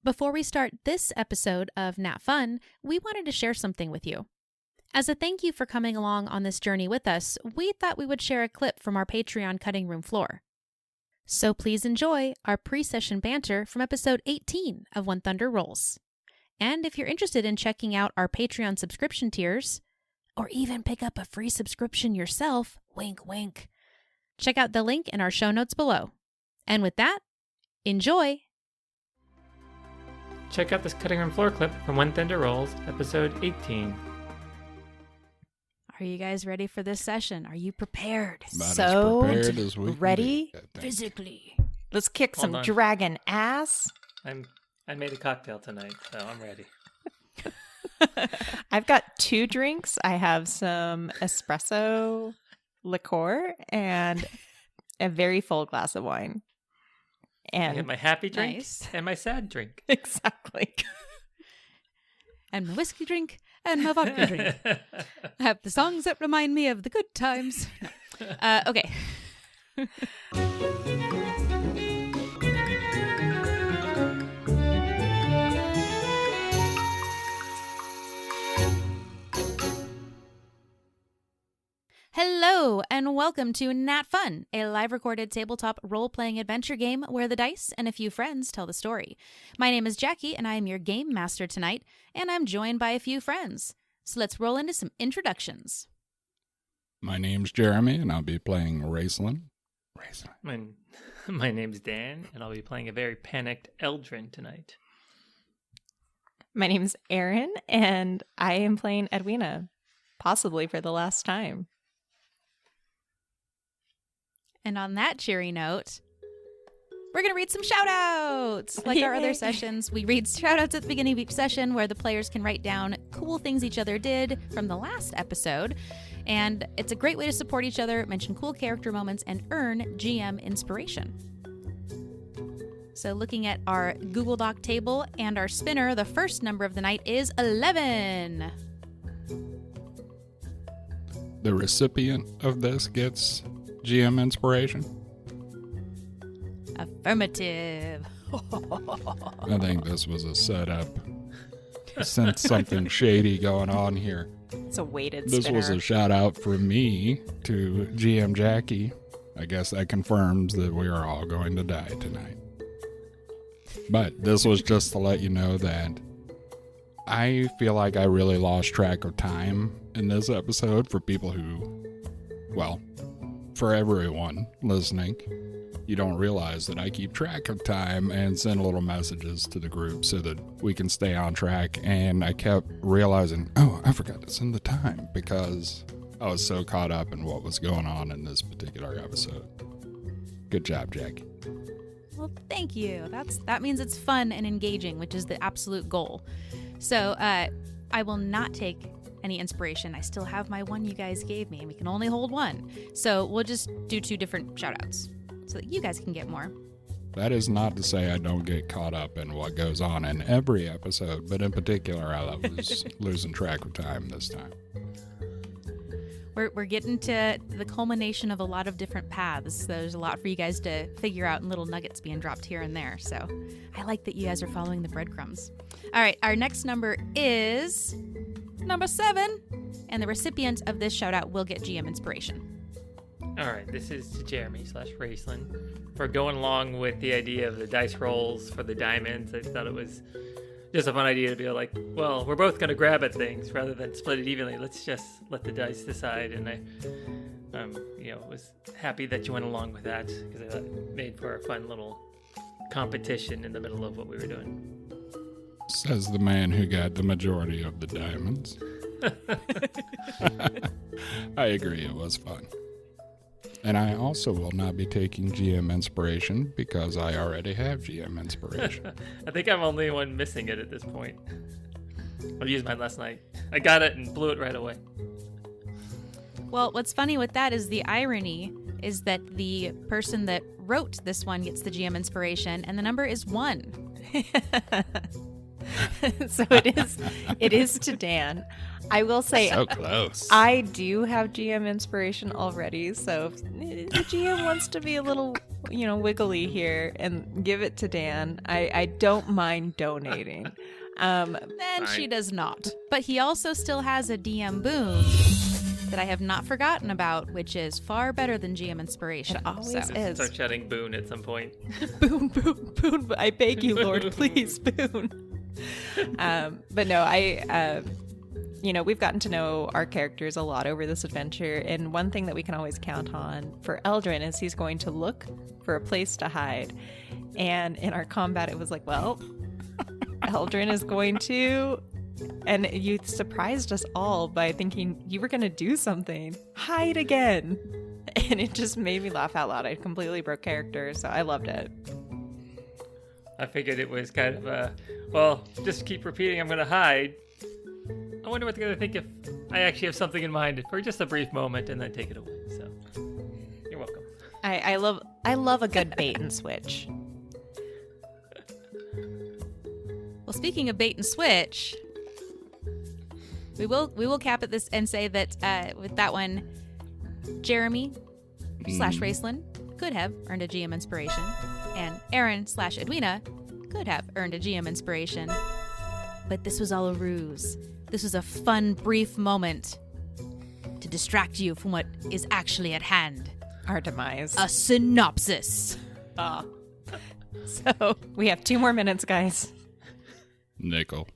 Before we start this episode of NatFun, we wanted to share something with you. As a thank you for coming along on this journey with us, we thought we would share a clip from our Patreon cutting room floor. So please enjoy our pre-session banter from episode 18 of When Thunder Rolls. And if you're interested in checking out our Patreon subscription tiers, or even pick up a free subscription yourself, wink wink, check out the link in our show notes below. And with that, enjoy! Check out this cutting room floor clip from When Thunder Rolls, episode 18. Are you guys ready for this session? Are you prepared? About as prepared as we ready can be, Physically. Let's kick some dragon ass. I made a cocktail tonight, so I'm ready. I've got 2 drinks. I have some espresso liqueur and a very full glass of wine. And I get my happy drink Nice. and my sad drink. Exactly. And my whiskey drink and my vodka drink. I have the songs that remind me of the good times. No. Okay. Hello, and welcome to NatFun, a live-recorded tabletop role-playing adventure game where the dice and a few friends tell the story. My name is Jackie, and I am your game master tonight, and I'm joined by a few friends. So let's roll into some introductions. My name's Jeremy, and I'll be playing Raceland. My name's Dan, and I'll be playing a very panicked Eldrin tonight. My name's Erin, and I am playing Edwina, possibly for the last time. And on that cheery note, we're going to read some shout-outs. Like our other sessions, we read shout-outs at the beginning of each session where the players can write down cool things each other did from the last episode. And it's a great way to support each other, mention cool character moments, and earn GM inspiration. So looking at our Google Doc table and our spinner, the first number of the night is 11. The recipient of this gets GM inspiration. Affirmative. I think this was a setup. Sense something shady going on here. It's a weighted This spinner. was a shout out from me to GM Jackie. I guess that confirms that we are all going to die tonight. But this was just to let you know that I feel like I really lost track of time in this episode for people who, well, for everyone listening. You don't realize that I keep track of time and send little messages to the group so that we can stay on track. And I kept realizing, oh, I forgot to send the time because I was so caught up in what was going on in this particular episode. Good job, Jackie. Well, thank you. That means it's fun and engaging, which is the absolute goal. So I will not take any inspiration. I still have my one you guys gave me, and we can only hold one. So we'll just do 2 different shout-outs so that you guys can get more. That is not to say I don't get caught up in what goes on in every episode, but in particular, I was losing track of time this time. We're getting to the culmination of a lot of different paths. There's a lot for you guys to figure out and little nuggets being dropped here and there. So I like that you guys are following the breadcrumbs. All right, our next number is number 7. And the recipient of this shout out will get GM inspiration. All right, this is to Jeremy / Raceland for going along with the idea of the dice rolls for the diamonds. I thought it was just a fun idea to be like, well, we're both going to grab at things rather than split it evenly. Let's just let the dice decide. And I was happy that you went along with that because I thought it made for a fun little competition in the middle of what we were doing. Says the man who got the majority of the diamonds. I agree, it was fun. And I also will not be taking GM inspiration because I already have GM inspiration. I think I'm the only one missing it at this point. I used mine last night. I got it and blew it right away. Well, what's funny with that is the irony is that the person that wrote this one gets the GM inspiration, and the number is 1. So it is to Dan. I will say So close. I do have GM inspiration already, so if the GM wants to be a little, wiggly here and give it to Dan, I don't mind donating. Then Fine. she does not. But he also still has a DM boon that I have not forgotten about, which is far better than GM inspiration. It always So- is. Start shouting boon at some point. Boon, boon, boon. I beg you, Lord, please, boon. But no, we've gotten to know our characters a lot over this adventure, and one thing that we can always count on for Eldrin is he's going to look for a place to hide. And in our combat, it was like, well, Eldrin is going to, and you surprised us all by thinking you were going to do something. Hide again. And it just made me laugh out loud. I completely broke character, so I loved it. I figured it was kind of just keep repeating, I'm going to hide. I wonder what they're going to think if I actually have something in mind for just a brief moment and then take it away. So, you're welcome. I love a good bait and switch. Well, speaking of bait and switch, we will cap at this and say that with that one, Jeremy / Raceland could have earned a GM inspiration, and Aaron / Edwina could have earned a GM inspiration. But this was all a ruse. This was a fun, brief moment to distract you from what is actually at hand. Our demise. A synopsis. So we have 2 more minutes, guys. Nickel.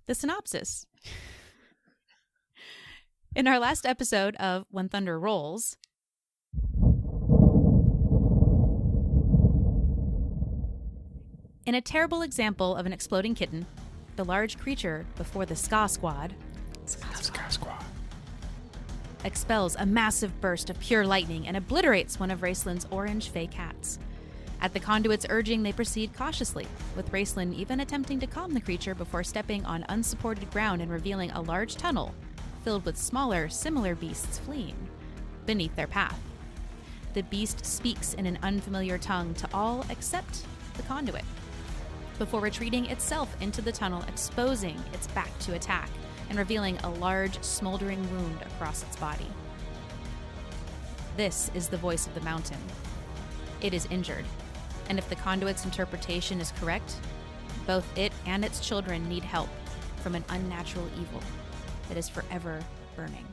The synopsis. In our last episode of When Thunder Rolls, in a terrible example of an exploding kitten, the large creature before the SCA Squad SCA Squad. expels a massive burst of pure lightning and obliterates one of Raceland's orange fey cats. At the conduit's urging, they proceed cautiously, with Raceland even attempting to calm the creature before stepping on unsupported ground and revealing a large tunnel filled with smaller, similar beasts fleeing beneath their path. The beast speaks in an unfamiliar tongue to all except the conduit, before retreating itself into the tunnel, exposing its back to attack and revealing a large, smoldering wound across its body. This is the voice of the mountain. It is injured, and if the conduit's interpretation is correct, both it and its children need help from an unnatural evil that is forever burning.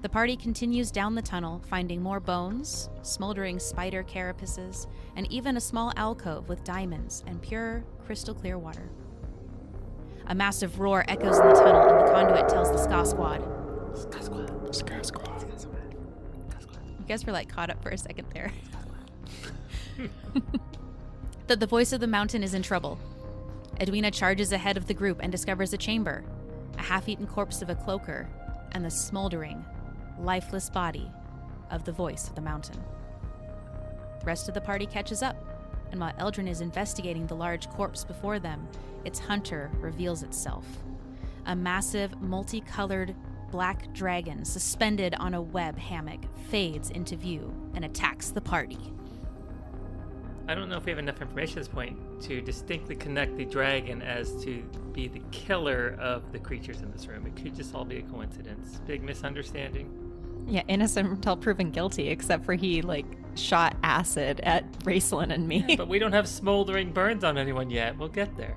The party continues down the tunnel, finding more bones, smoldering spider carapaces, and even a small alcove with diamonds and pure, crystal clear water. A massive roar echoes in the tunnel, and the conduit tells the SCA Squad. SCA Squad. You guys were like caught up for a second there. That the voice of the mountain is in trouble. Edwina charges ahead of the group and discovers a chamber, a half-eaten corpse of a cloaker, and the smoldering, lifeless body of the voice of the mountain. The rest of the party catches up, and while Eldrin is investigating the large corpse before them, its hunter reveals itself. A massive, multicolored black dragon suspended on a web hammock fades into view and attacks the party. I don't know if we have enough information at this point to distinctly connect the dragon as to be the killer of the creatures in this room. It could just all be a coincidence. Big misunderstanding. Yeah, innocent until proven guilty, except for he, shot acid at Raceland and me. Yeah, but we don't have smoldering burns on anyone yet. We'll get there.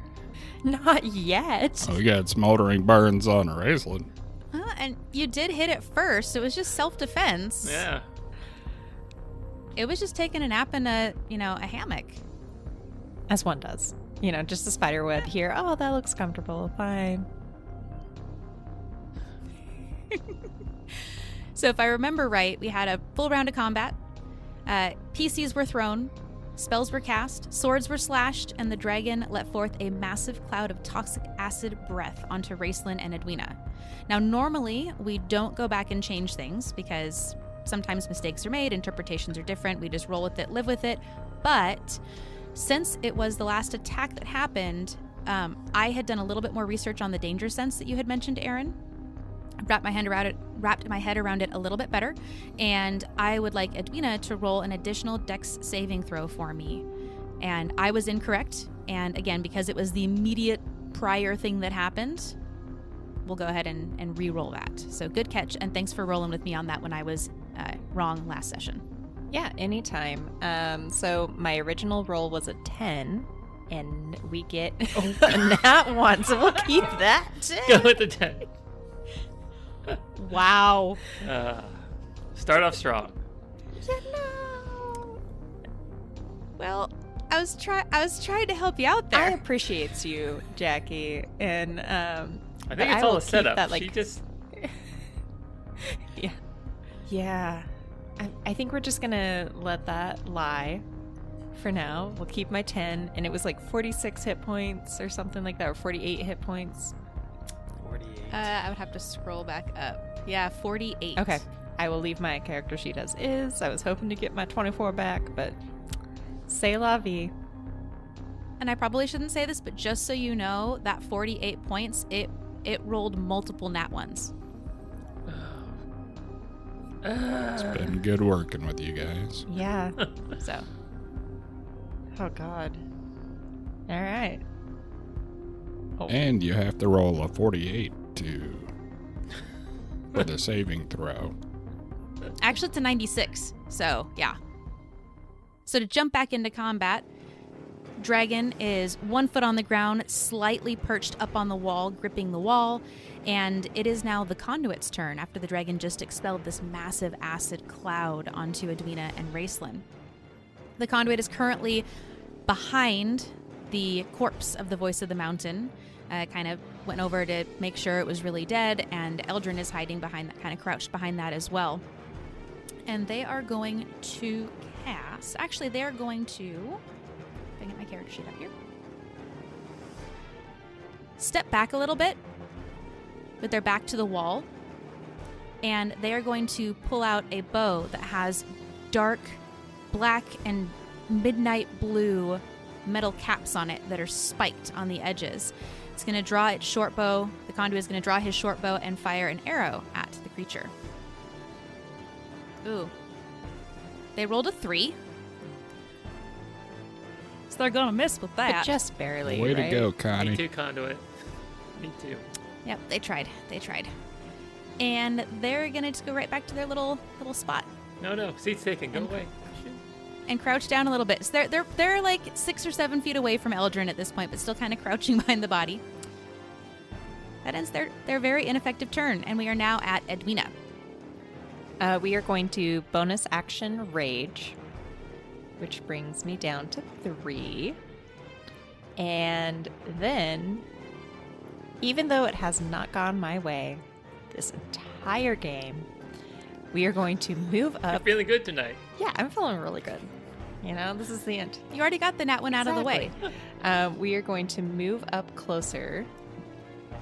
Not yet. Oh, we got smoldering burns on Raceland. And you did hit it first. It was just self-defense. Yeah. It was just taking a nap in a hammock. As one does. Just a spider web here. Oh, that looks comfortable. Fine. So if I remember right, we had a full round of combat. PCs were thrown, spells were cast, swords were slashed, and the dragon let forth a massive cloud of toxic acid breath onto Raceland and Edwina. Now, normally, we don't go back and change things because sometimes mistakes are made, interpretations are different, we just roll with it, live with it. But since it was the last attack that happened, I had done a little bit more research on the danger sense that you had mentioned, Aaron. Wrapped my head around it a little bit better, and I would like Edwina to roll an additional dex saving throw for me And I was incorrect. And again, because it was the immediate prior thing that happened, we'll go ahead and re-roll that. So good catch, and thanks for rolling with me on that when I was wrong last session. Yeah, anytime. So my original roll was a 10, and we get a nat 1, so we'll keep that. Go with the 10. Wow. Start off strong. Well, I was trying to help you out there. I appreciate you, Jackie, and I think it's all a setup. That, She just... Yeah. I think we're just gonna let that lie for now. We'll keep my 10, and it was like 46 hit points or something like that, or 48 hit points. 48. I would have to scroll back up. Yeah, 48. Okay. I will leave my character sheet as is. I was hoping to get my 24 back, but c'est la vie. And I probably shouldn't say this, but just so you know, that 48 points, it rolled multiple nat ones. It's been good working with you guys. Yeah. So, Oh, God. All right. Oh. And you have to roll a 48 for the saving throw. actually, it's a 96. So, yeah. So, to jump back into combat, Dragon is 1 foot on the ground, slightly perched up on the wall, gripping the wall. And it is now the Conduit's turn after the dragon just expelled this massive acid cloud onto Edwina and Raceland. The Conduit is currently behind the corpse of the Voice of the Mountain. Kind of went over to make sure it was really dead, and Eldrin is hiding behind that, kind of crouched behind that as well. And they are going to cast. Actually, they are going to. If I get my character sheet up here. Step back a little bit with their back to the wall, and they are going to pull out a bow that has dark black and midnight blue metal caps on it that are spiked on the edges. It's going to draw its short bow. The Conduit is going to draw his short bow and fire an arrow at the creature. Ooh. They rolled a 3. So they're going to miss with that. But just barely, Way right? to go, Me Connie. too, Conduit. Me too. Yep, they tried. And they're going to just go right back to their little spot No. Seat's taken. Go away. and crouch down a little bit. So they're like 6 or 7 feet away from Eldrin at this point, but still kind of crouching behind the body. That ends their very ineffective turn, and we are now at Edwina. We are going to bonus action Rage, which brings me down to 3. And then, even though it has not gone my way this entire game, we are going to move You're up. feeling good tonight. Yeah, I'm feeling really good. You know, this is the end. You already got the nat one out of the way. We are going to move up closer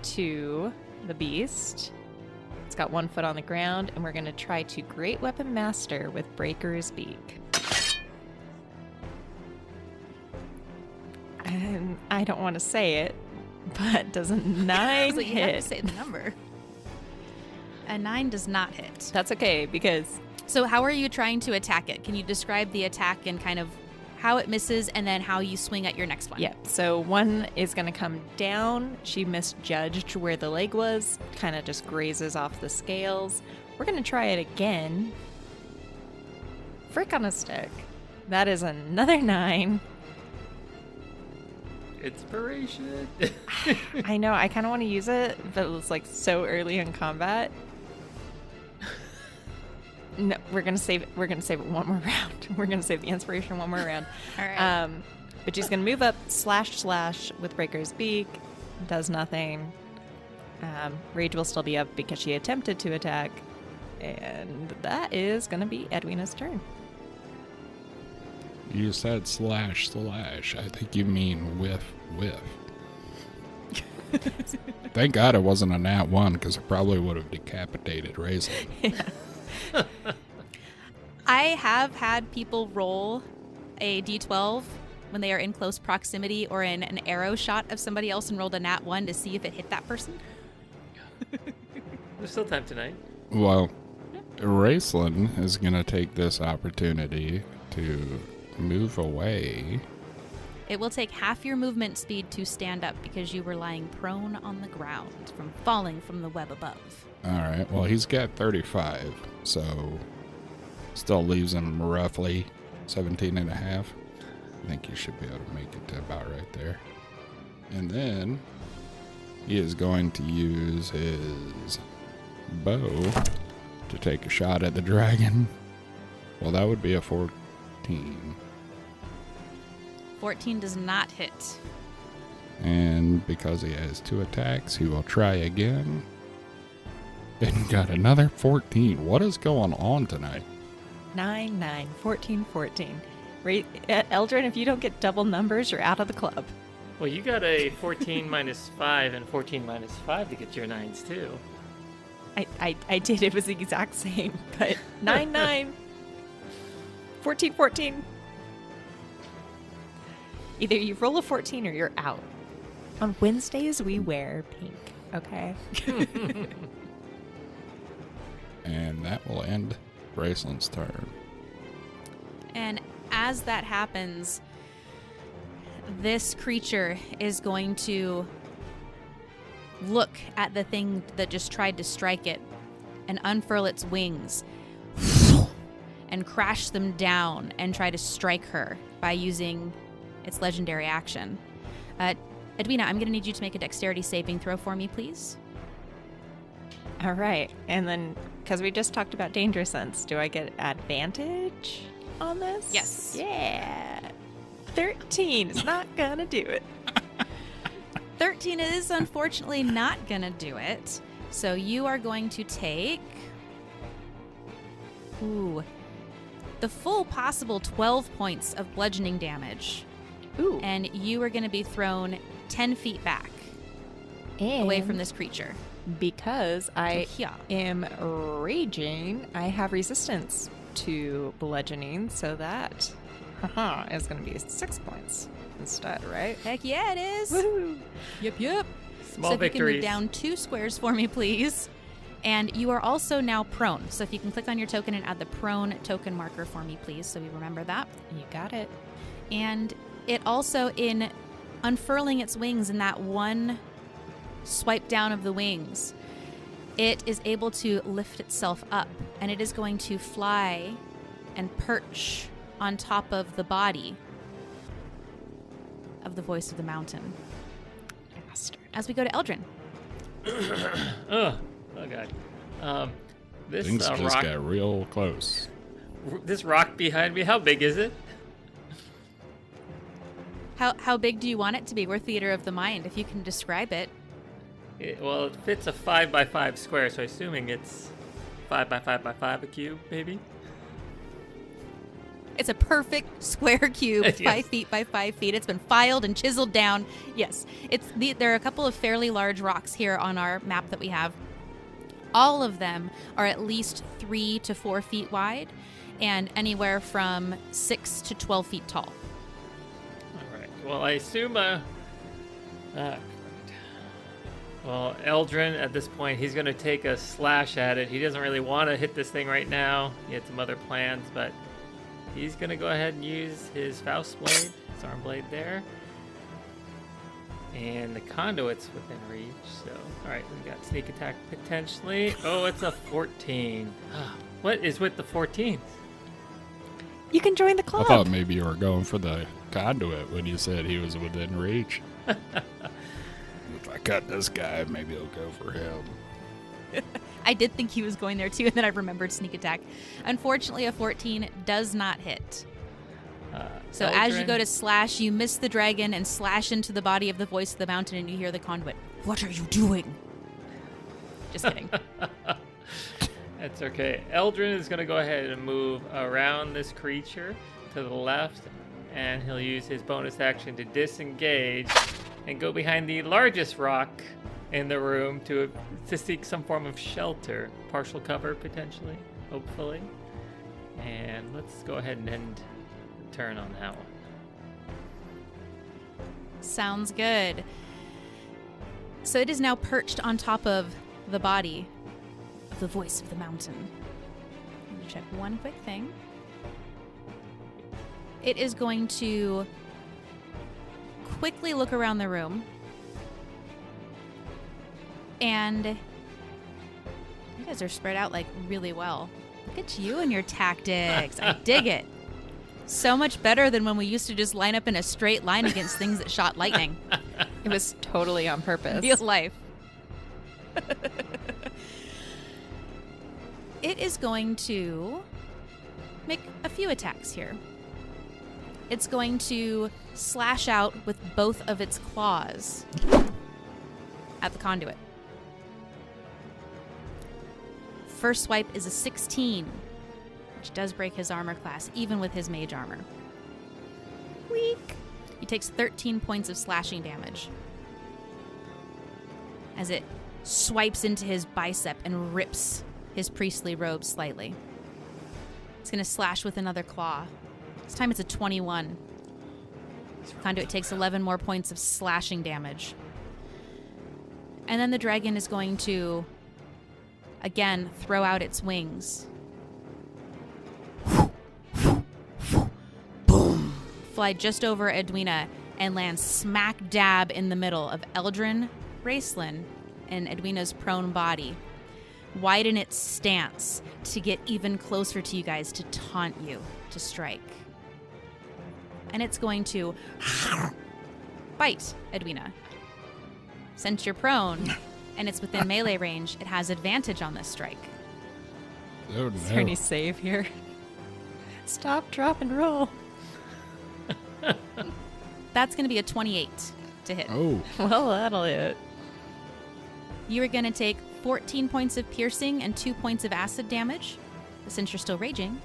to the beast. It's got 1 foot on the ground, and we're going to try to Great Weapon Master with Breaker's Beak. And I don't want to say it, but does a 9 So you have to hit? say the number. A 9 does not hit. That's okay, because So how are you trying to attack it? Can you describe the attack and kind of how it misses, and then how you swing at your next one? yeah, so one is going to come down. She misjudged where the leg was, kind of just grazes off the scales. We're going to try it again. Frick on a stick. That is another 9. Inspiration. I know, I kind of want to use it, but it's like so early in combat. No, we're gonna save it. We're gonna save it one more round. We're gonna save the inspiration one more round. All right. But she's gonna move up slash with Breaker's Beak. Does nothing. Rage will still be up because she attempted to attack, and that is gonna be Edwina's turn. You said slash. I think you mean whiff. Thank God it wasn't a nat 1, because it probably would have decapitated Raisin. I have had people roll a d12 when they are in close proximity or in an arrow shot of somebody else and rolled a nat 1 to see if it hit that person. There's still time tonight. Well, Raceland is going to take this opportunity to move away It will take half your movement speed to stand up because you were lying prone on the ground from falling from the web above. All right. Well, he's got 35, so still leaves him roughly 17 and a half. I think you should be able to make it to about right there. And then he is going to use his bow to take a shot at the dragon. Well, that would be a 14. 14 does not hit. And because he has 2 attacks, he will try again. And got another 14. What is going on tonight? 9, 9, 14, 14. Eldrin, if you don't get double numbers, you're out of the club. Well, you got a 14 minus 5 and 14 minus 5 to get your 9s, too. I did. It was the exact same. But 9, 9, 14, 14. Either you roll a 14 or you're out. On Wednesdays, we wear pink, okay? And that will end Bracelet's turn. And as that happens, this creature is going to look at the thing that just tried to strike it and unfurl its wings and crash them down and try to strike her by using its legendary action. Edwina, I'm going to need you to make a dexterity saving throw for me, please. All right. And then, because we just talked about danger sense, do I get advantage on this? Yes. Yeah. 13 is not going to do it. 13 is unfortunately not going to do it. So you are going to take... the full possible 12 points of bludgeoning damage. Ooh. And you are going to be thrown 10 feet back away from this creature. Because I Yeah. am raging, I have resistance to bludgeoning, so that is going to be 6 points instead, right? Heck yeah, it is. Woohoo! Yep. Small so if you can move victories. down 2 squares for me, please. And you are also now prone. So if you can click on your token and add the prone token marker for me, please, so we remember that. You got it. And it also, in unfurling its wings in that one swipe down of the wings, it is able to lift itself up, and it is going to fly and perch on top of the body of the voice of the mountain. Bastard. As we go to Eldrin. Oh God. This Things just rock, got real close. this rock behind me. How big is it? How big do you want it to be? We're theater of the mind, if you can describe it. Well, it fits a 5 by 5 square, so assuming it's 5 by 5 by 5 a cube, maybe. It's a perfect square cube, Yes. 5 feet by 5 feet. It's been filed and chiseled down. Yes, there are a couple of fairly large rocks here on our map that we have. All of them are at least 3 to 4 feet wide and anywhere from 6 to 12 feet tall. All right. Well, I assume. Well, Eldrin, at this point, he's going to take a slash at it. He doesn't really want to hit this thing right now. He had some other plans, but he's going to go ahead and use his Faust blade, his arm blade there. And the conduit's within reach, so... Alright, we got sneak attack potentially. Oh, it's a 14. What is with the 14s? You can join the I club. thought maybe you were going for the conduit when you said he was within reach. If I cut this guy, maybe I'll go for him. I did think he was going there too, and then I remembered sneak attack. Unfortunately, a 14 does not hit. So as you go to slash, you miss the dragon and slash into the body of the voice of the mountain, and you hear the conduit. What are you doing? Just kidding. That's okay. Eldrin is going to go ahead and move around this creature to the left, and he'll use his bonus action to disengage and go behind the largest rock in the room to seek some form of shelter. Partial cover, potentially, hopefully. And let's go ahead and end the turn on that one. Sounds good. So it is now perched on top of the body of the voice of the mountain. Let me check one quick thing. It is going to quickly look around the room. And you guys are spread out like really well. Look at you and your tactics. I dig it. So much better than when we used to just line up in a straight line against things that shot lightning. It was totally on purpose. Real life. It is going to make a few attacks here. It's going to slash out with both of its claws at the conduit. First swipe is a 16, which does break his armor class, even with his mage armor. Weak. He takes 13 points of slashing damage as it swipes into his bicep and rips his priestly robe slightly. It's going to slash with another claw. This time it's a 21. Conduit takes 11 more points of slashing damage. And then the dragon is going to, again, throw out its wings. Boom! Fly just over Edwina and land smack dab in the middle of Eldrin, Raceland, and Edwina's prone body. Widen its stance to get even closer to you guys to taunt you to strike. And it's going to bite Edwina. Since you're prone and it's within melee range, it has advantage on this strike. Oh, Is there any save here? Stop, drop, and roll. That's going to be a 28 to hit. Oh, Well, that'll hit. You are going to take 14 points of piercing and 2 points of acid damage. Since you're still raging,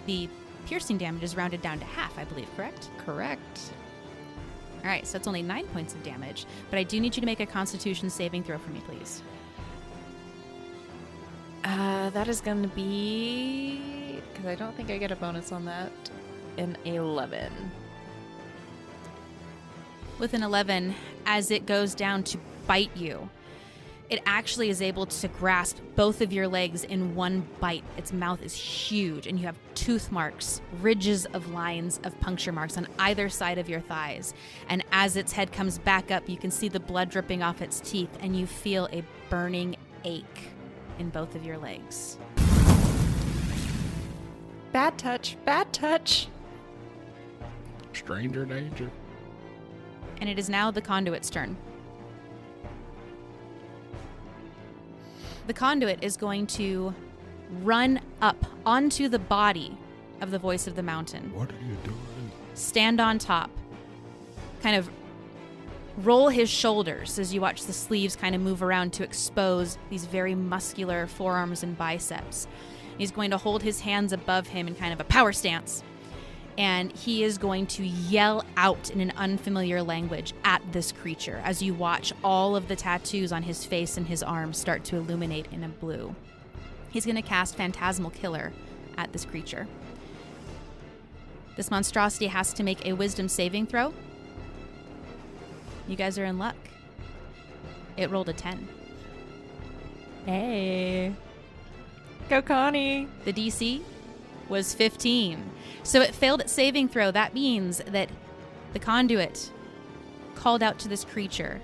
the piercing damage is rounded down to half, I believe, correct? Correct. All right, so that's only 9 points of damage, but I do need you to make a Constitution saving throw for me, please. That is going to be, because I don't think I get a bonus on that, an 11. With an 11, as it goes down to bite you, it actually is able to grasp both of your legs in one bite. Its mouth is huge, and you have tooth marks, ridges of lines of puncture marks on either side of your thighs. And as its head comes back up, you can see the blood dripping off its teeth, and you feel a burning ache in both of your legs. Bad touch, bad touch. stranger danger. And it is now the conduit's turn. The conduit is going to run up onto the body of the voice of the mountain. What are you doing? Stand on top. Kind of roll his shoulders as you watch the sleeves kind of move around to expose these very muscular forearms and biceps. He's going to hold his hands above him in kind of a power stance. And he is going to yell out in an unfamiliar language at this creature as you watch all of the tattoos on his face and his arms start to illuminate in a blue. He's going to cast Phantasmal Killer at this creature. This monstrosity has to make a wisdom saving throw. You guys are in luck. It rolled a 10. Hey. Go Connie. The DC was 15. So it failed its saving throw. That means that the conduit called out to this creature,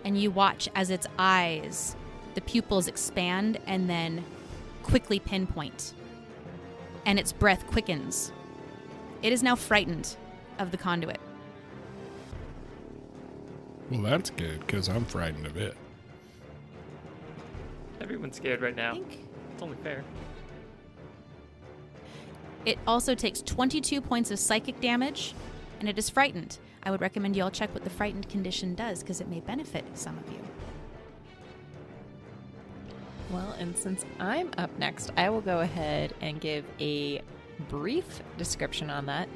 and you watch as its eyes, the pupils expand and then quickly pinpoint. And its breath quickens. It is now frightened of the conduit. Well, that's good, because I'm frightened of it. Everyone's scared right now. I think It's only fair. it also takes 22 points of psychic damage, and it is frightened. I would recommend you all check what the frightened condition does, because it may benefit some of you. Well, and since I'm up next, I will go ahead and give a brief description on that.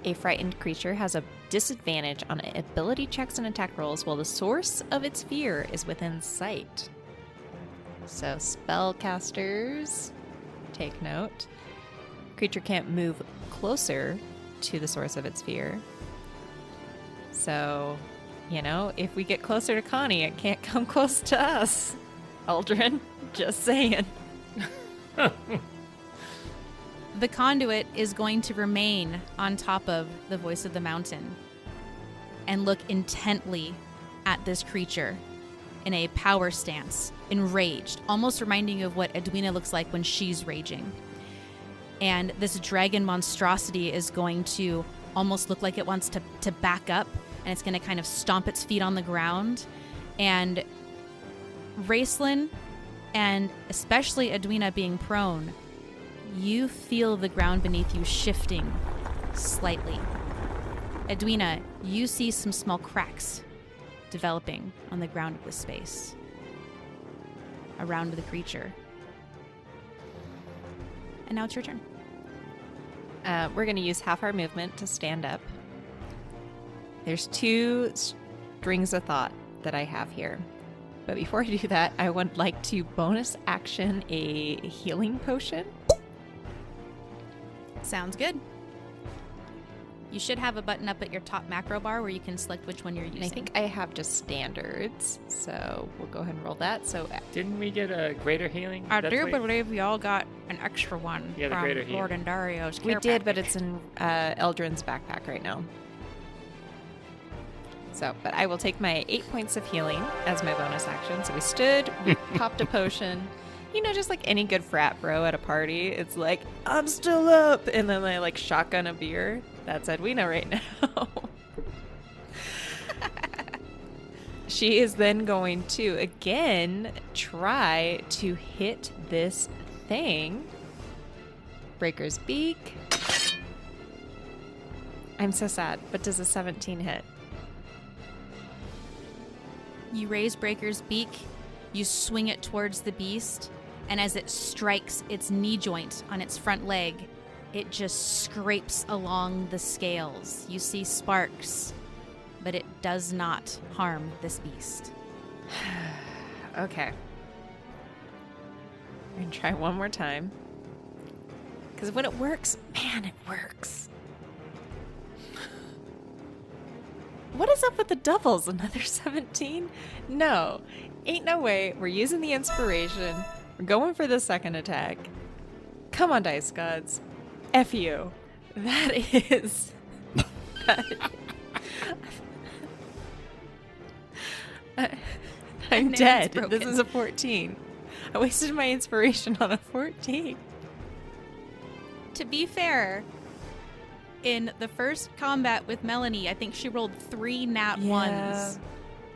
A frightened creature has a disadvantage on ability checks and attack rolls while the source of its fear is within sight. So spellcasters, take note. Creature can't move closer to the source of its fear. So, you know, if we get closer to Connie, it can't come close to us. Aldrin, just saying. The conduit is going to remain on top of the voice of the mountain. and look intently at this creature in a power stance, enraged, almost reminding you of what Edwina looks like when she's raging. And this dragon monstrosity is going to almost look like it wants to back up, and it's going to kind of stomp its feet on the ground. And Raceland, and especially Edwina being prone, you feel the ground beneath you shifting slightly. Edwina, you see some small cracks developing on the ground of this space around the creature. And now it's your turn. We're going to use half our movement to stand up. There's 2 strings of thought that I have here. But before I do that, I would like to bonus action a healing potion. Sounds good. You should have a button up at your top macro bar where you can select which one you're using. And I think I have just standards, so we'll go ahead and roll that. So Didn't we get a greater healing? I That's do what- believe we all got an extra one Yeah, the from greater heal. Lord and Dario's we care did, but package. it's in Eldrin's backpack right now. So, but I will take my 8 points of healing as my bonus action. So we stood, we popped a potion. You know, just like any good frat bro at a party, it's like, I'm still up. And then I like shotgun a beer. That's Edwina right now. She is then going to again try to hit this thing. Breaker's Beak. I'm so sad, but does a 17 hit? You raise Breaker's Beak, you swing it towards the beast, and as it strikes its knee joint on its front leg, it just scrapes along the scales. You see sparks, but it does not harm this beast. Okay. We're gonna try one more time. Because when it works, man, it works. What is up with the doubles? Another 17? No. Ain't no way. We're using the inspiration. We're going for the second attack. Come on, Dice Gods. F you. That is... I'm And it's dead. broken. This is a 14. I wasted my inspiration on a 14. To be fair, in the first combat with Melanie, I think she rolled 3 nat ones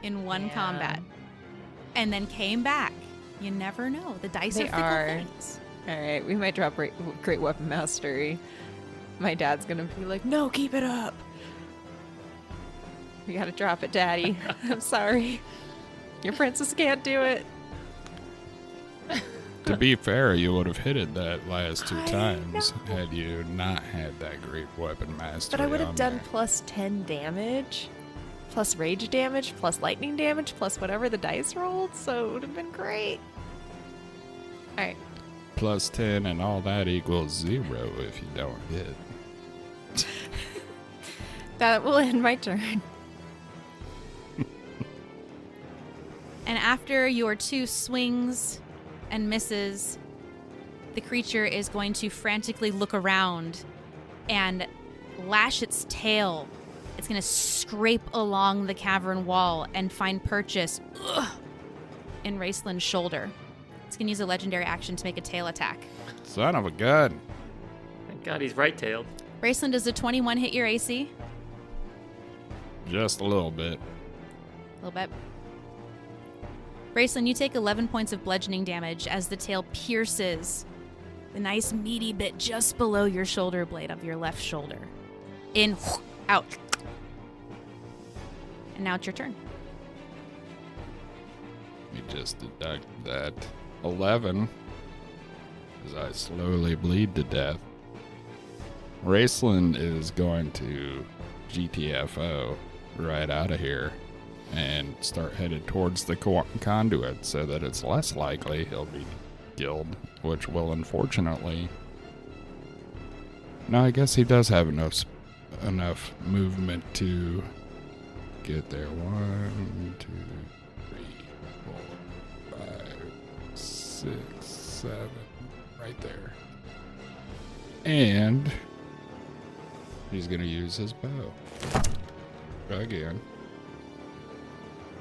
in one Yeah. combat and then came back. You never know. The dice They are fickle are. things. All right, we might drop Great Weapon Mastery. My dad's gonna be like, no, keep it up. We gotta drop it, Daddy. I'm sorry. Your princess can't do it. To be fair, you would have hit it that last 2 I times know. had you not had that great weapon mastery. But I would have on done there. plus 10 damage, plus rage damage, plus lightning damage, plus whatever the dice rolled, so it would have been great. All right. Plus 10 and all that equals 0 if you don't hit. That will end my turn. And after your 2 swings and misses, the creature is going to frantically look around and lash its tail. It's going to scrape along the cavern wall and find purchase in Raceland's shoulder. It's going to use a legendary action to make a tail attack. Son of a gun. Thank God he's right-tailed. Raceland, does a 21 hit your AC? Just a little bit. A little bit. Raceland, you take 11 points of bludgeoning damage as the tail pierces the nice meaty bit just below your shoulder blade of your left shoulder. In, out. And now it's your turn. You just deduct that 11 as I slowly bleed to death. Raceland is going to GTFO right out of here and start headed towards the conduit so that it's less likely he'll be killed, which will unfortunately... No, I guess he does have enough movement to get there. 1, 2, 3, 4, 5, 6, 7, right there. And he's going to use his bow. again.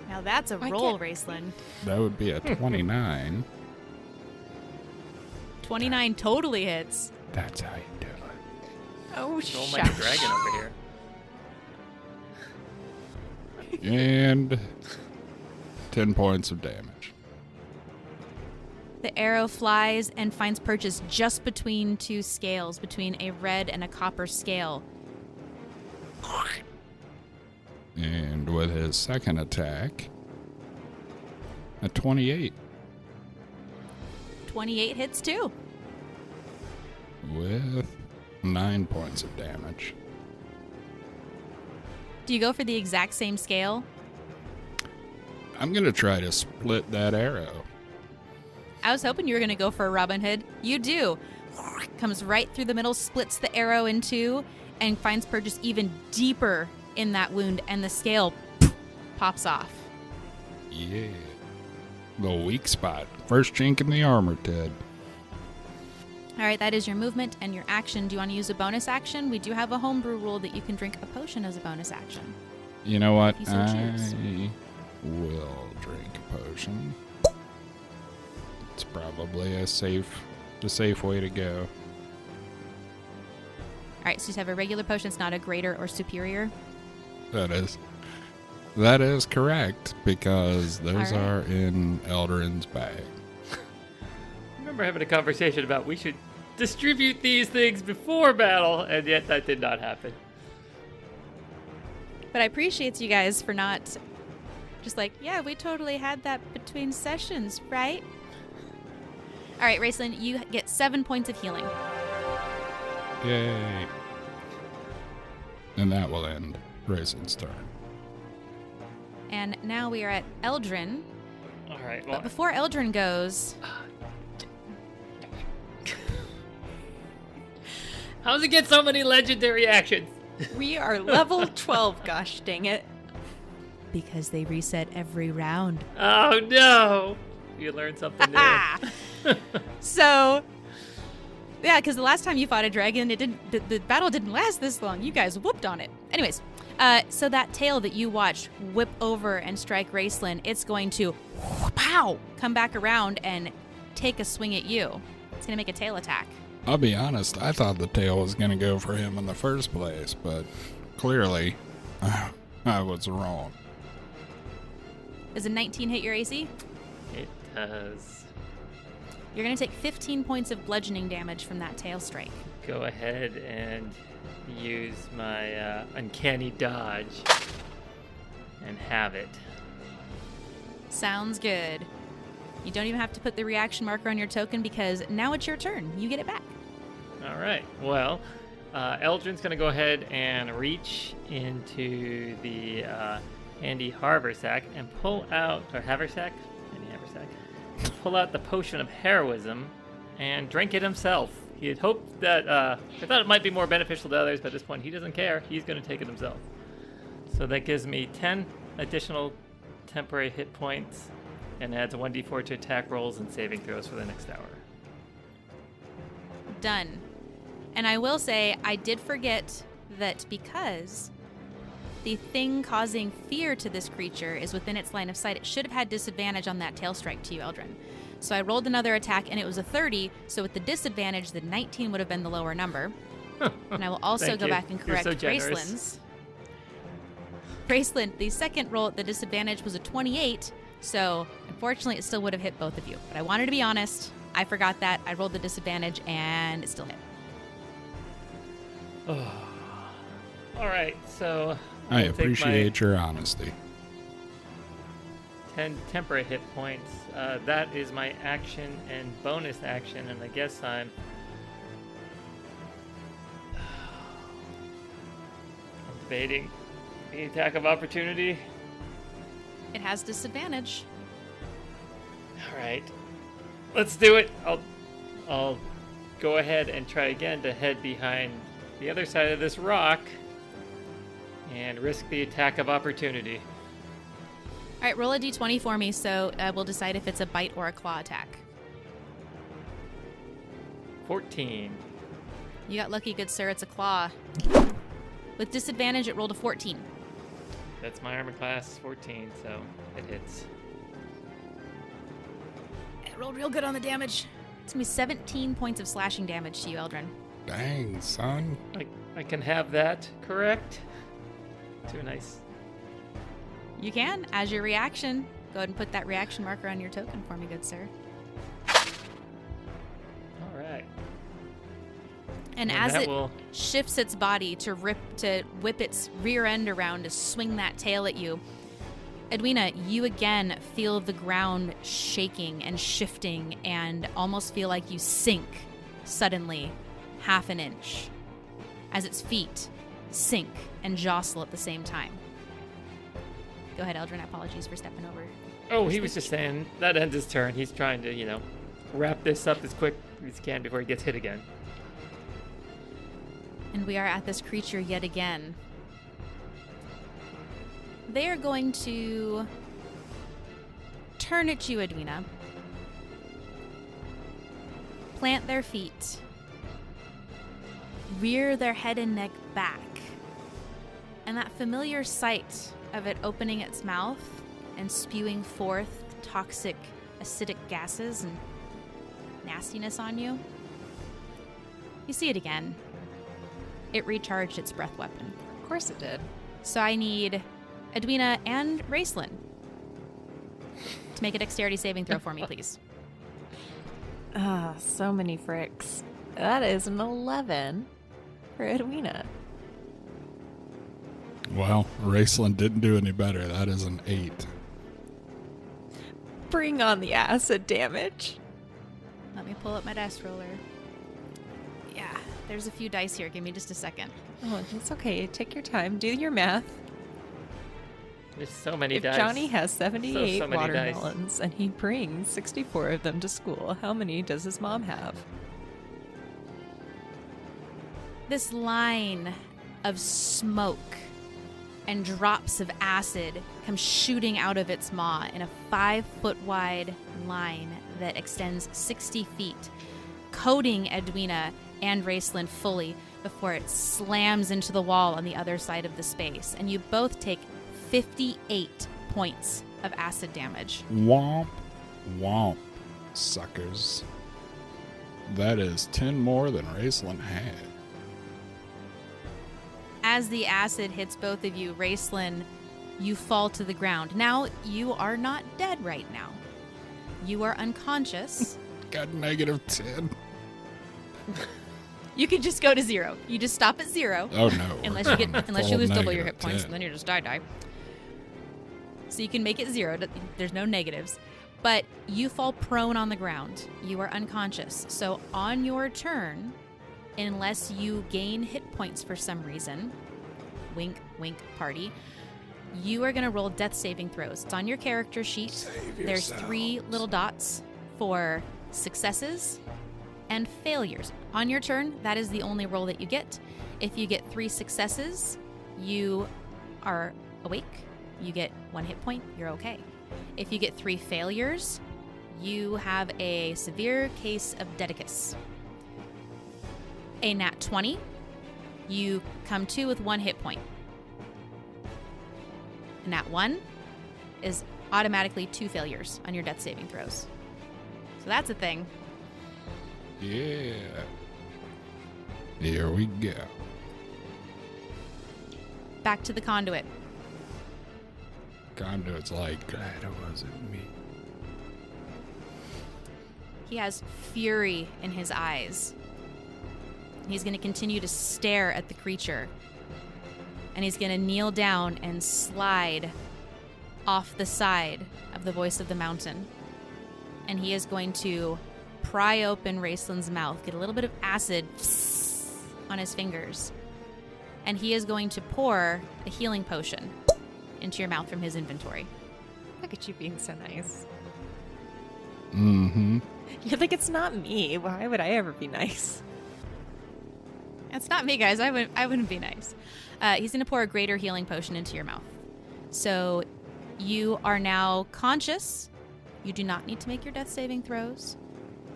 Now that's a I roll, can't- Raceland. That would be a 29. 29 totally hits. That's how you do it. Oh, Roll shush. like a dragon over here. And 10 points of damage. The arrow flies and finds purchase just between two scales, between a red and a copper scale. And with his second attack, a 28 28 hits too. with 9 points of damage. Do you go for the exact same scale? I'm going to try to split that arrow. I was hoping you were going to go for a Robin Hood. You do. Comes right through the middle, splits the arrow in two, and finds purchase even deeper in that wound, and the scale pops off. Yeah. The weak spot. First chink in the armor, Ted. All right, that is your movement and your action. Do you want to use a bonus action? We do have a homebrew rule that you can drink a potion as a bonus action. You know what? You so choose. I will drink a potion. It's probably the safe way to go. All right, so just have a regular potion. It's not a greater or superior. That is correct, because those All right. are in Eldrin's bag. I remember having a conversation about we should distribute these things before battle, and yet that did not happen. But I appreciate you guys for not just like, yeah, we totally had that between sessions, right? All right, Raceland, you get 7 points of healing. Yay. And that will end Raislin's turn. And now we are at Eldrin. All right. Well, But before Eldrin goes, how's it get so many legendary actions? We are level 12, gosh dang it. because they reset every round. Oh no! You learned something new. So, yeah, because the last time you fought a dragon, the battle didn't last this long. You guys whooped on it. Anyways, so that tail that you watched whip over and strike Raceland, it's going to pow come back around and take a swing at you. It's going to make a tail attack. I'll be honest, I thought the tail was going to go for him in the first place, but clearly I was wrong. Does a 19 hit your AC? It does. You're going to take 15 points of bludgeoning damage from that tail strike. Go ahead and use my uncanny dodge and have it. Sounds good. You don't even have to put the reaction marker on your token because now it's your turn. You get it back. All right. Well, Eldrin's going to go ahead and reach into the handy haversack and pull out, or haversack? Handy haversack. Pull out the potion of heroism and drink it himself. He had hoped that, I thought it might be more beneficial to others, but at this point he doesn't care. He's going to take it himself. So that gives me 10 additional temporary hit points and adds a 1d4 to attack rolls and saving throws for the next hour. Done. And I will say, I did forget that because the thing causing fear to this creature is within its line of sight, it should have had disadvantage on that tail strike to you, Eldrin. So I rolled another attack, and it was a 30, so with the disadvantage, the 19 would have been the lower number. And I will also Thank go you. back and You're correct so generous. Raceland's. Raceland, the second roll at the disadvantage was a 28, so unfortunately it still would have hit both of you. But I wanted to be honest. I forgot that. I rolled the disadvantage, and it still hit. All right, so I will take appreciate your honesty. my 10 temporary hit points. That is my action and bonus action, and I guess I'm debating the attack of opportunity. It has disadvantage. All right, let's do it. I'll go ahead and try again to head behind the other side of this rock and risk the attack of opportunity. All right, roll a d20 for me, so we'll decide if it's a bite or a claw attack. 14. You got lucky, good sir. It's a claw. With disadvantage, it rolled a 14. That's my armor class, 14, so it hits. It rolled real good on the damage. It's going to be 17 points of slashing damage to you, Eldrin. Dang, son. I can have that, correct? Too nice. You can, as your reaction. Go ahead and put that reaction marker on your token for me, good sir. All right. And as it shifts its body to whip its rear end around to swing that tail at you, Edwina, you again feel the ground shaking and shifting and almost feel like you sink suddenly half an inch as its feet sink and jostle at the same time. Go ahead, Eldrin. Apologies for stepping over. Oh, he was just saying that ends his turn. He's trying to, wrap this up as quick as he can before he gets hit again. And we are at this creature yet again. They are going to turn at you, Edwina. Plant their feet. Rear their head and neck back. And that familiar sight of it opening its mouth and spewing forth toxic, acidic gases and nastiness on you. You see it again. It recharged its breath weapon. Of course it did. So I need Edwina and Raceland to make a dexterity saving throw for me, please. So many fricks. That is an 11 for Edwina. Well, Raceland didn't do any better. That is an 8. Bring on the acid damage. Let me pull up my dice roller. Yeah, there's a few dice here. Give me just a second. Oh, it's okay. Take your time. Do your math. There's so many If dice. Johnny has 78 so many watermelons and he brings 64 of them to school, how many does his mom have? This line of smoke and drops of acid come shooting out of its maw in a 5-foot wide line that extends 60 feet, coating Edwina and Raceland fully before it slams into the wall on the other side of the space. And you both take 58 points of acid damage. Womp, womp, suckers. That is 10 more than Raceland had. As the acid hits both of you, Raceland, you fall to the ground. Now, you are not dead right now. You are unconscious. Got -10. You can just go to 0. You just stop at 0. Oh no. Unless you lose double your hit points, 10. and then you just die. So you can make it 0. There's no negatives. But you fall prone on the ground. You are unconscious. So on your turn, unless you gain hit points for some reason, wink, wink, party, you are going to roll death saving throws. It's on your character sheet. There's 3 little dots for successes and failures. On your turn, that is the only roll that you get. If you get 3 successes, you are awake. You get 1 hit point, you're okay. If you get 3 failures, you have a severe case of dedicus. A nat 20, you come to with 1 hit point. A nat 1 is automatically 2 failures on your death saving throws. So that's a thing. Yeah. Here we go. Back to the conduit. Conduit's like, glad it wasn't me. He has fury in his eyes. He's going to continue to stare at the creature. And he's going to kneel down and slide off the side of the voice of the mountain. And he is going to pry open Raceland's mouth, get a little bit of acid on his fingers. And he is going to pour a healing potion into your mouth from his inventory. Look at you being so nice. Mm-hmm. You're like, it's not me. Why would I ever be nice? It's not me, guys. I wouldn't be nice. He's going to pour a greater healing potion into your mouth. So you are now conscious. You do not need to make your death saving throws,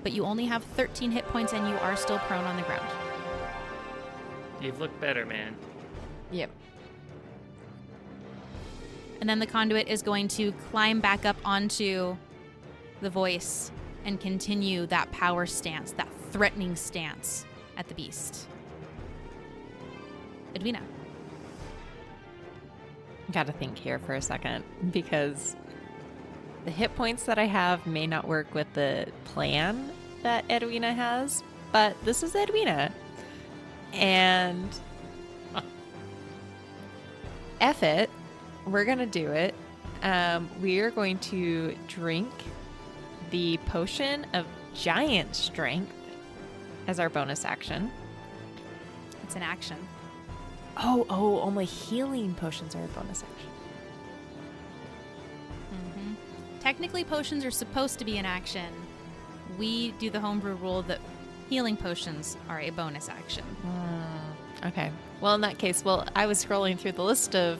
but you only have 13 hit points and you are still prone on the ground. You've looked better, man. Yep. And then the conduit is going to climb back up onto the voice and continue that power stance, that threatening stance at the beast. Edwina. Gotta think here for a second, because the hit points that I have may not work with the plan that Edwina has, but this is Edwina. And F it. We're gonna do it. We are going to drink the potion of giant strength as our bonus action. It's an action. Oh, only healing potions are a bonus action. Mm-hmm. Technically, potions are supposed to be an action. We do the homebrew rule that healing potions are a bonus action. Okay. Well, in that case, I was scrolling through the list of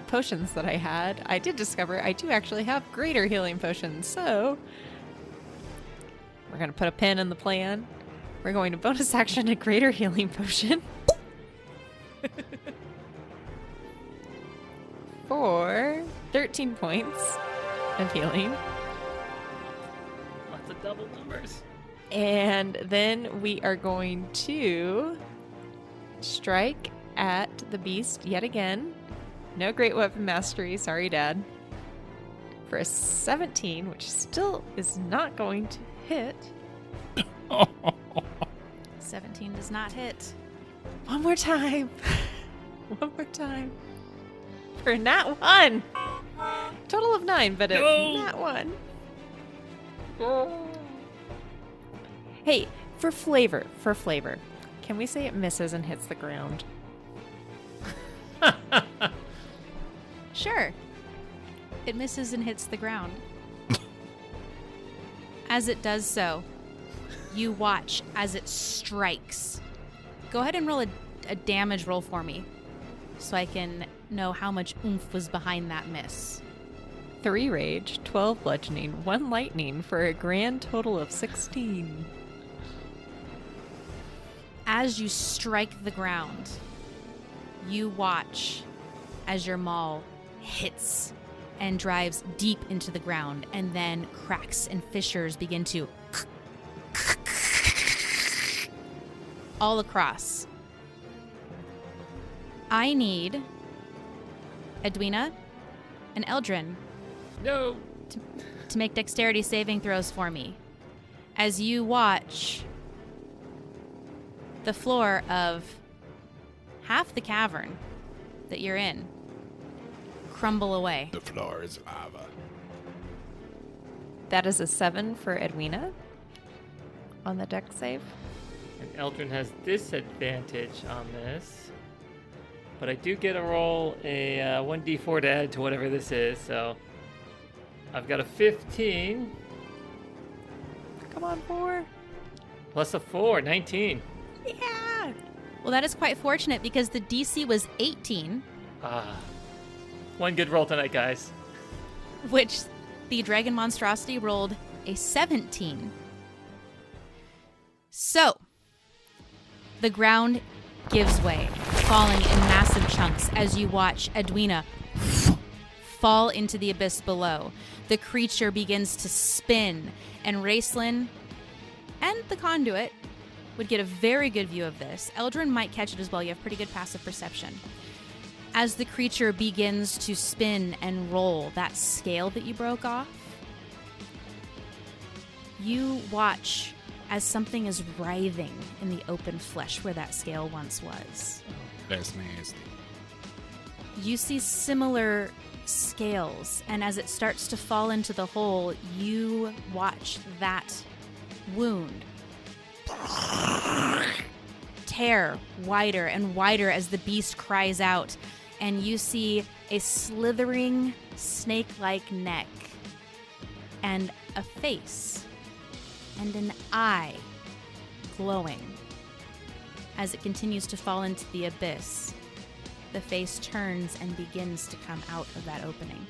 potions that I had. I did discover I do actually have greater healing potions, so we're going to put a pin in the plan. We're going to bonus action a greater healing potion. For 13 points of healing. Lots of double numbers. And then we are going to strike at the beast yet again. No great weapon mastery, sorry, Dad. For a 17, which still is not going to hit. 17 does not hit. One more time. One more time. For a nat 1. Total of 9, but a nat 1. Hey, for flavor, can we say it misses and hits the ground? Sure. It misses and hits the ground. As it does so, you watch as it strikes. Go ahead and roll a damage roll for me so I can know how much oomph was behind that miss. 3 rage, 12 bludgeoning, 1 lightning for a grand total of 16. As you strike the ground, you watch as your maul hits and drives deep into the ground, and then cracks and fissures begin to all across. I need Edwina and Eldrin No. to make dexterity saving throws for me as you watch the floor of half the cavern that you're in crumble away. The floor is lava. That is a 7 for Edwina on the dex save. And Eldrin has disadvantage on this. But I do get to roll a 1d4 to add to whatever this is, so I've got a 15 Come on, 4. plus a 4, 19. Yeah. Well, that is quite fortunate because the DC was 18, One good roll tonight, guys. which the dragon monstrosity rolled a 17. So, the ground gives way, falling in massive chunks as you watch Edwina fall into the abyss below. The creature begins to spin, and Raceland and the conduit would get a very good view of this. Eldrin might catch it as well. You have pretty good passive perception. As the creature begins to spin and roll that scale that you broke off, you watch as something is writhing in the open flesh where that scale once was. That's nasty. You see similar scales, and as it starts to fall into the hole, you watch that wound tear wider and wider as the beast cries out, and you see a slithering snake-like neck and a face and an eye glowing. As it continues to fall into the abyss, the face turns and begins to come out of that opening.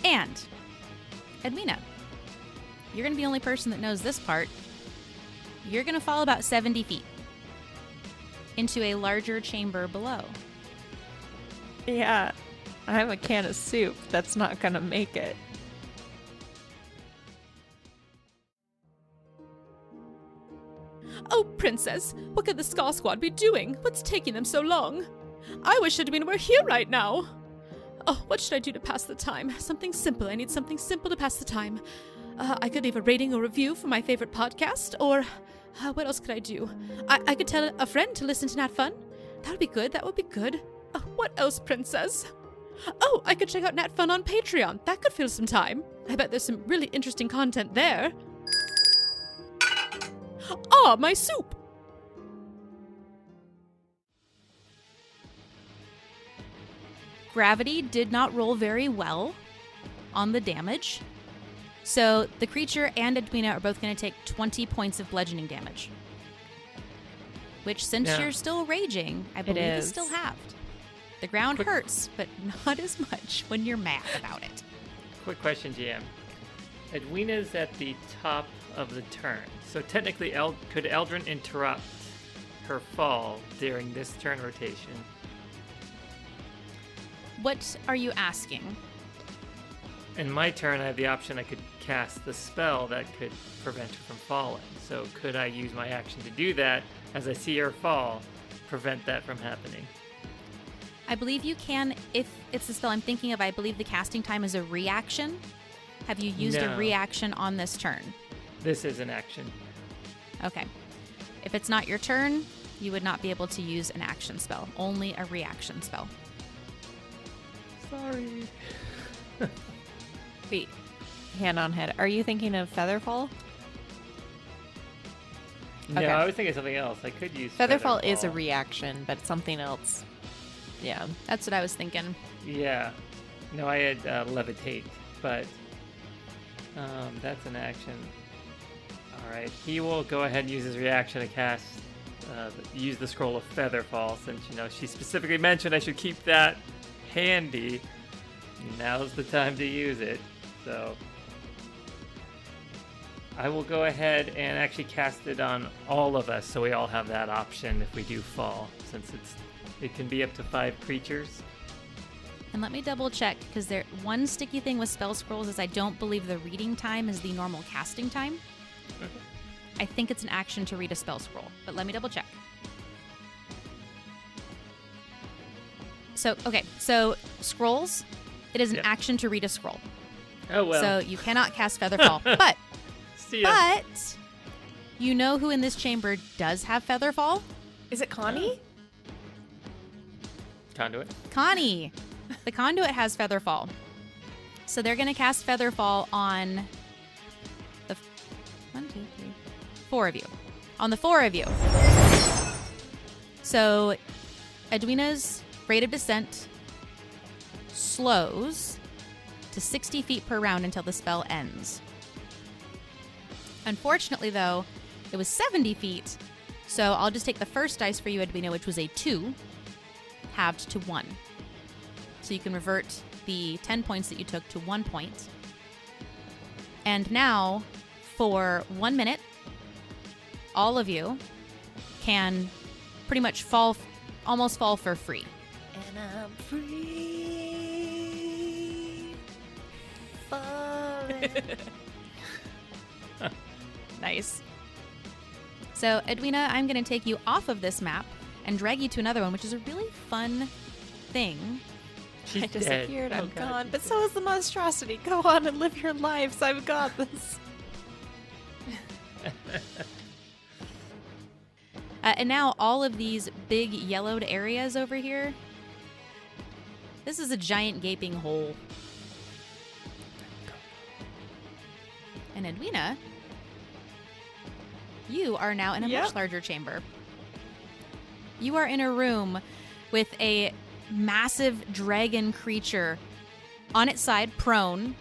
And Edwina, you're going to be the only person that knows this part. You're going to fall about 70 feet into a larger chamber below. Yeah, I'm a can of soup. That's not gonna make it. Oh, Princess, what could the SCA Squad be doing? What's taking them so long? I wish Edwina were here right now. Oh, what should I do to pass the time? Something simple. I need something simple to pass the time. I could leave a rating or review for my favorite podcast, or what else could I do? I could tell a friend to listen to NatFun. That would be good. That would be good. What else, Princess? Oh, I could check out NatFun on Patreon. That could fill some time. I bet there's some really interesting content there. Ah, my soup! Gravity did not roll very well on the damage. So the creature and Edwina are both going to take 20 points of bludgeoning damage. Which, since you're still raging, I believe is still halved. The ground hurts, but not as much when you're mad about it. Quick question, GM. Edwina's at the top of the turn. So technically, could Eldrin interrupt her fall during this turn rotation? What are you asking? In my turn, I have the option I could cast the spell that could prevent her from falling. So could I use my action to do that as I see her fall, prevent that from happening? I believe you can if it's the spell I'm thinking of. I believe the casting time is a reaction. Have you used a reaction on this turn? This is an action. Okay. If it's not your turn, you would not be able to use an action spell. Only a reaction spell. Sorry. Wait, hand on head. Are you thinking of Featherfall? No, Okay. I was thinking something else. I could use Featherfall is a reaction, but something else. Yeah. That's what I was thinking. Yeah. No, I had levitate, but that's an action. All right. He will go ahead and use his reaction to cast, use the scroll of Featherfall, since, she specifically mentioned I should keep that handy. Now's the time to use it. So I will go ahead and actually cast it on all of us, so we all have that option if we do fall, since it can be up to 5 creatures. And let me double check, because one sticky thing with spell scrolls is I don't believe the reading time is the normal casting time. Okay. I think it's an action to read a spell scroll, but let me double check. So scrolls, it is an action to read a scroll. Oh, well. So you cannot cast Featherfall, but you know who in this chamber does have Featherfall? Is it Connie? Conduit. Connie. The Conduit has Featherfall. So they're going to cast Featherfall on the 4 of you. On the 4 of you. So Edwina's rate of descent slows to 60 feet per round until the spell ends. Unfortunately, though, it was 70 feet, so I'll just take the first dice for you, Edwina, which was a 2, halved to 1. So you can revert the 10 points that you took to 1 point. And now, for 1 minute, all of you can pretty much almost fall for free. And I'm free. Falling. Nice. So, Edwina, I'm going to take you off of this map and drag you to another one, which is a really fun thing. She's I disappeared. dead. I'm Oh, God, gone. she's But dead. so is the monstrosity. Go on and live your lives. I've got this. And now all of these big yellowed areas over here, this is a giant gaping hole. And Edwina, you are now in a much larger chamber. You are in a room with a massive dragon creature on its side, prone,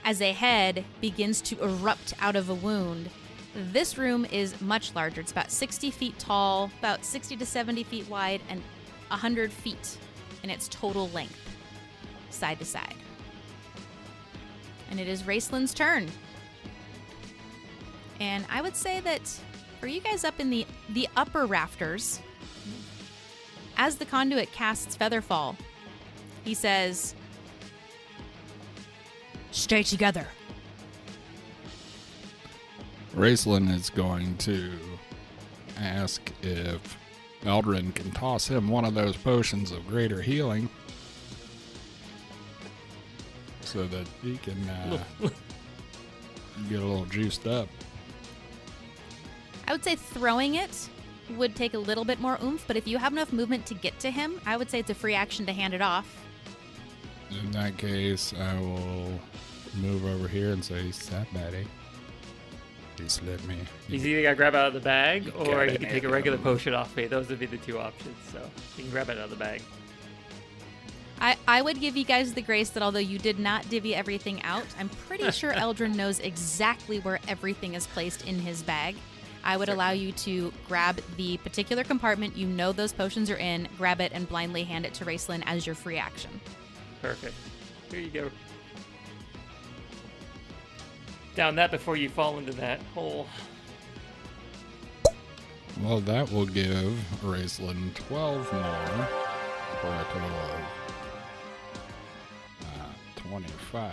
as a head begins to erupt out of a wound. This room is much larger. It's about 60 feet tall, about 60 to 70 feet wide, and 100 feet in its total length, side to side. And it is Raceland's turn. And I would say that for you guys up in the upper rafters, as the conduit casts Featherfall, He says, "Stay together." Raceland is going to ask if Eldrin can toss him one of those potions of greater healing so that he can get a little juiced up. I would say throwing it would take a little bit more oomph, but if you have enough movement to get to him, I would say it's a free action to hand it off. In that case, I will move over here and say, "Somebody, just let me." He's either got to grab out of the bag, You or got he an can take a regular arrow. potion off me. Those would be the two options. So you can grab it out of the bag. I would give you guys the grace that although you did not divvy everything out, I'm pretty sure Eldrin knows exactly where everything is placed in his bag. I would allow you to grab the particular compartment you know those potions are in, grab it, and blindly hand it to Raceland as your free action. Perfect. Here you go. Down that before you fall into that hole. Well, that will give Raceland 12 more for a total of 25.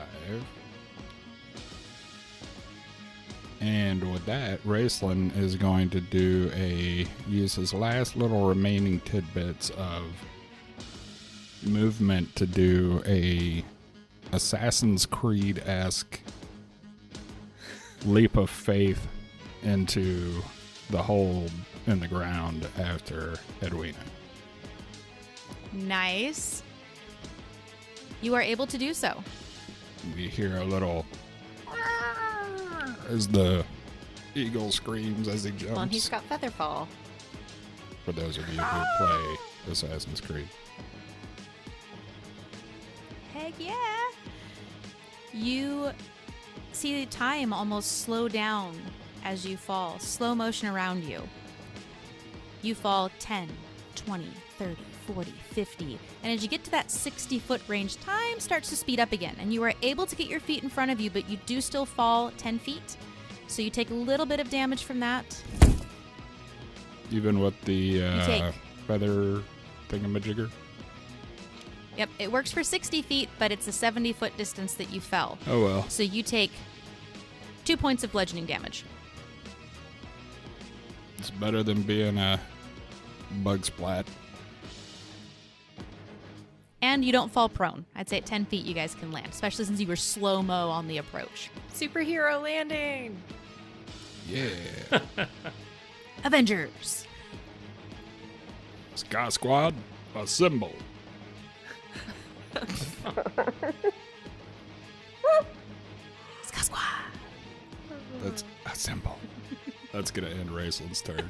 And with that, Raceland is going to use his last little remaining tidbits of movement to do a Assassin's Creed-esque leap of faith into the hole in the ground after Edwina. Nice. You are able to do so. We hear a little as the eagle screams as he jumps. Well, and he's got Featherfall. For those of you who play Assassin's Creed. Heck yeah. You see the time almost slow down as you fall. Slow motion around you. You fall 10, 20, 30, 40, 50. And as you get to that 60-foot range, time starts to speed up again. And you are able to get your feet in front of you, but you do still fall 10 feet. So you take a little bit of damage from that. Even with the take- feather thingamajigger? Yep, it works for 60 feet, but it's a 70-foot distance that you fell. Oh well. So you take 2 points of bludgeoning damage. It's better than being a bug splat. And you don't fall prone. I'd say at 10 feet you guys can land, especially since you were slow-mo on the approach. Superhero landing. Yeah. Avengers! SCA Squad, assemble. SCA Squad! That's assemble. That's gonna end Raceland's turn.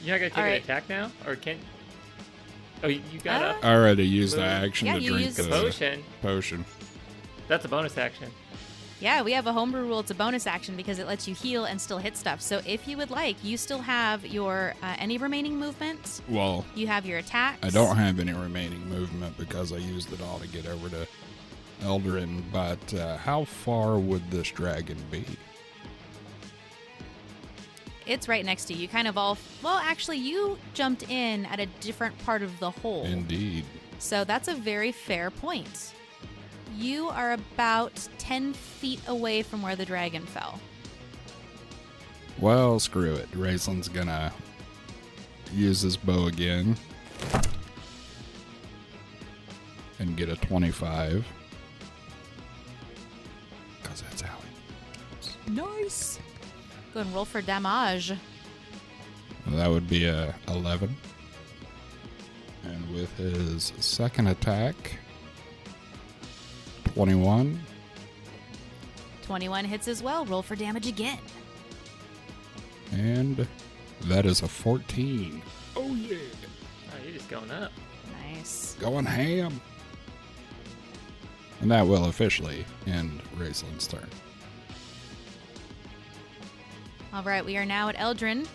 You're not gonna take All an right. attack now, or can? Oh, you got up. I already used the action Yeah, to you drink used the The potion. potion. That's a bonus action. Yeah, we have a homebrew rule. It's a bonus action because it lets you heal and still hit stuff. So if you would like, you still have your any remaining movement. Well, You have your attacks. I don't have any remaining movement because I used it all to get over to Eldrin, but how far would this dragon be? It's right next to you. You kind of all... Well, actually, you jumped in at a different part of the hole. Indeed. So that's a very fair point. You are about 10 feet away from where the dragon fell. Well, screw it. Raceland's gonna use his bow again and get a 25. Because that's how it Nice. Go and roll for damage. Well, that would be a 11. And with his second attack, 21. 21 hits as well. Roll for damage again. And that is a 14. Oh, yeah. Oh, you're just going up. Nice. Going ham. And that will officially end Raceland's turn. All right, we are now at Eldrin.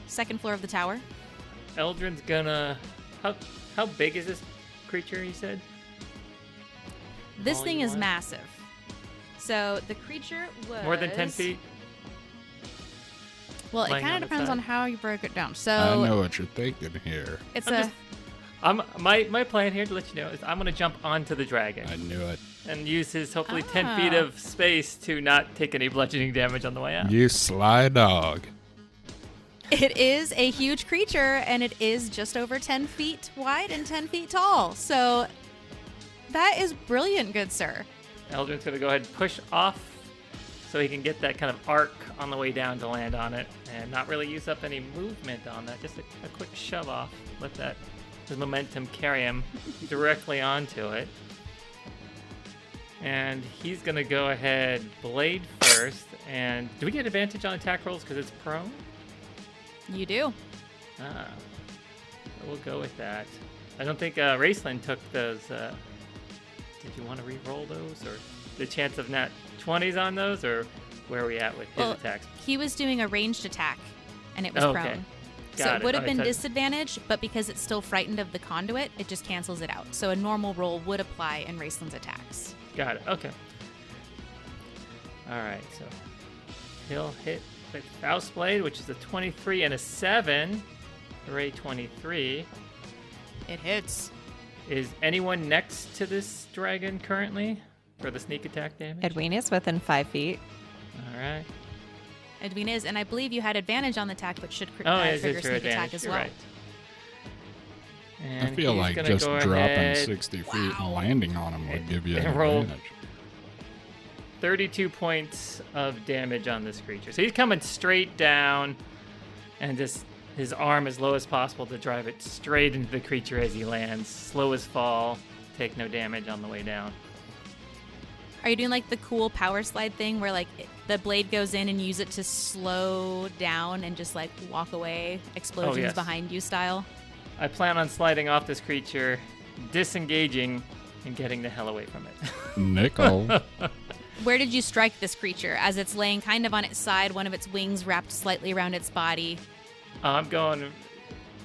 Second floor of the tower. Eldrin's gonna. How big is this creature? You said. This thing is Volume-wise? massive. So the creature was... More than 10 feet. Well, it Lying kind on of the depends side. on how you break it down. I So know what you're thinking here. it's I'm a... just- My plan here to let you know is I'm gonna jump onto the dragon I knew it. and use his hopefully 10 feet of space to not take any bludgeoning damage on the way out. You sly dog. It is a huge creature, and it is just over 10 feet wide and 10 feet tall. So that is brilliant, good sir. Eldrin's gonna go ahead and push off so he can get that kind of arc on the way down to land on it, and not really use up any movement on that. Just a quick shove off. Let that his momentum carry him directly onto it. And he's gonna go ahead blade first. And do we get advantage on attack rolls because it's prone? You do. Ah, we'll go with that. I don't think Raceland took those. Did you want to re-roll those, or the chance of nat 20s on those, or where are we at with his attacks? He was doing a ranged attack, and it was Oh, okay. prone. Got So it. it would have Okay, been so- disadvantage, but because it's still frightened of the conduit, it just cancels it out. So a normal roll would apply in Raceland's attacks. Got it. Okay. All right. So he'll hit with Faust Blade, which is a 23 and a 7. Hooray, 23. It hits. Is anyone next to this dragon currently for the sneak attack damage? Edwina is within 5 feet. All right. Edwina is, and I believe you had advantage on the attack, which should Oh, yeah, trigger it's your sneak attack advantage. as You're well. right. I And feel he's like gonna just go dropping ahead 60 feet and landing on him would give you an and roll. advantage. 32 points of damage on this creature. So he's coming straight down, and just his arm as low as possible to drive it straight into the creature as he lands. Slow as fall, take no damage on the way down. Are you doing like the cool power slide thing where like the blade goes in and you use it to slow down and just like walk away, explosions yes. behind you style? I plan on sliding off this creature, disengaging, and getting the hell away from it. Nickel. Where did you strike this creature as it's laying kind of on its side, one of its wings wrapped slightly around its body? I'm going...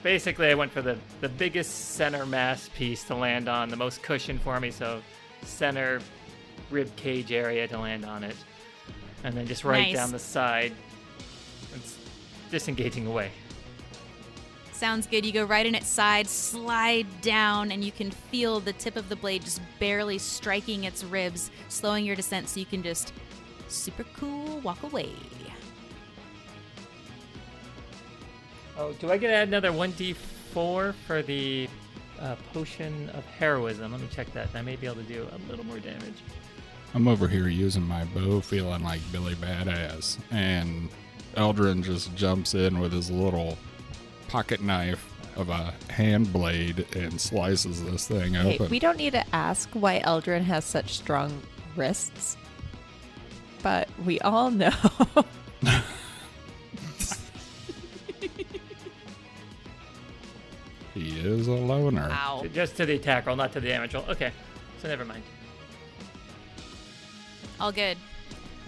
Basically, I went for the biggest center mass piece to land on, the most cushion for me, so center rib cage area to land on it. And then just right Nice. down the side. It's disengaging away. Sounds good. You go right in its side, slide down, and you can feel the tip of the blade just barely striking its ribs, slowing your descent so you can just super cool walk away. Oh, do I get to add another 1d4 for the potion of heroism? Let me check that. I may be able to do a little more damage. I'm over here using my bow, feeling like Billy Badass. And Eldrin just jumps in with his little pocket knife of a hand blade and slices this thing Hey, open. we don't need to ask why Eldrin has such strong wrists, but we all know. He is a loner. Wow. Just to the attack roll, not to the damage roll. Okay, so never mind. All good.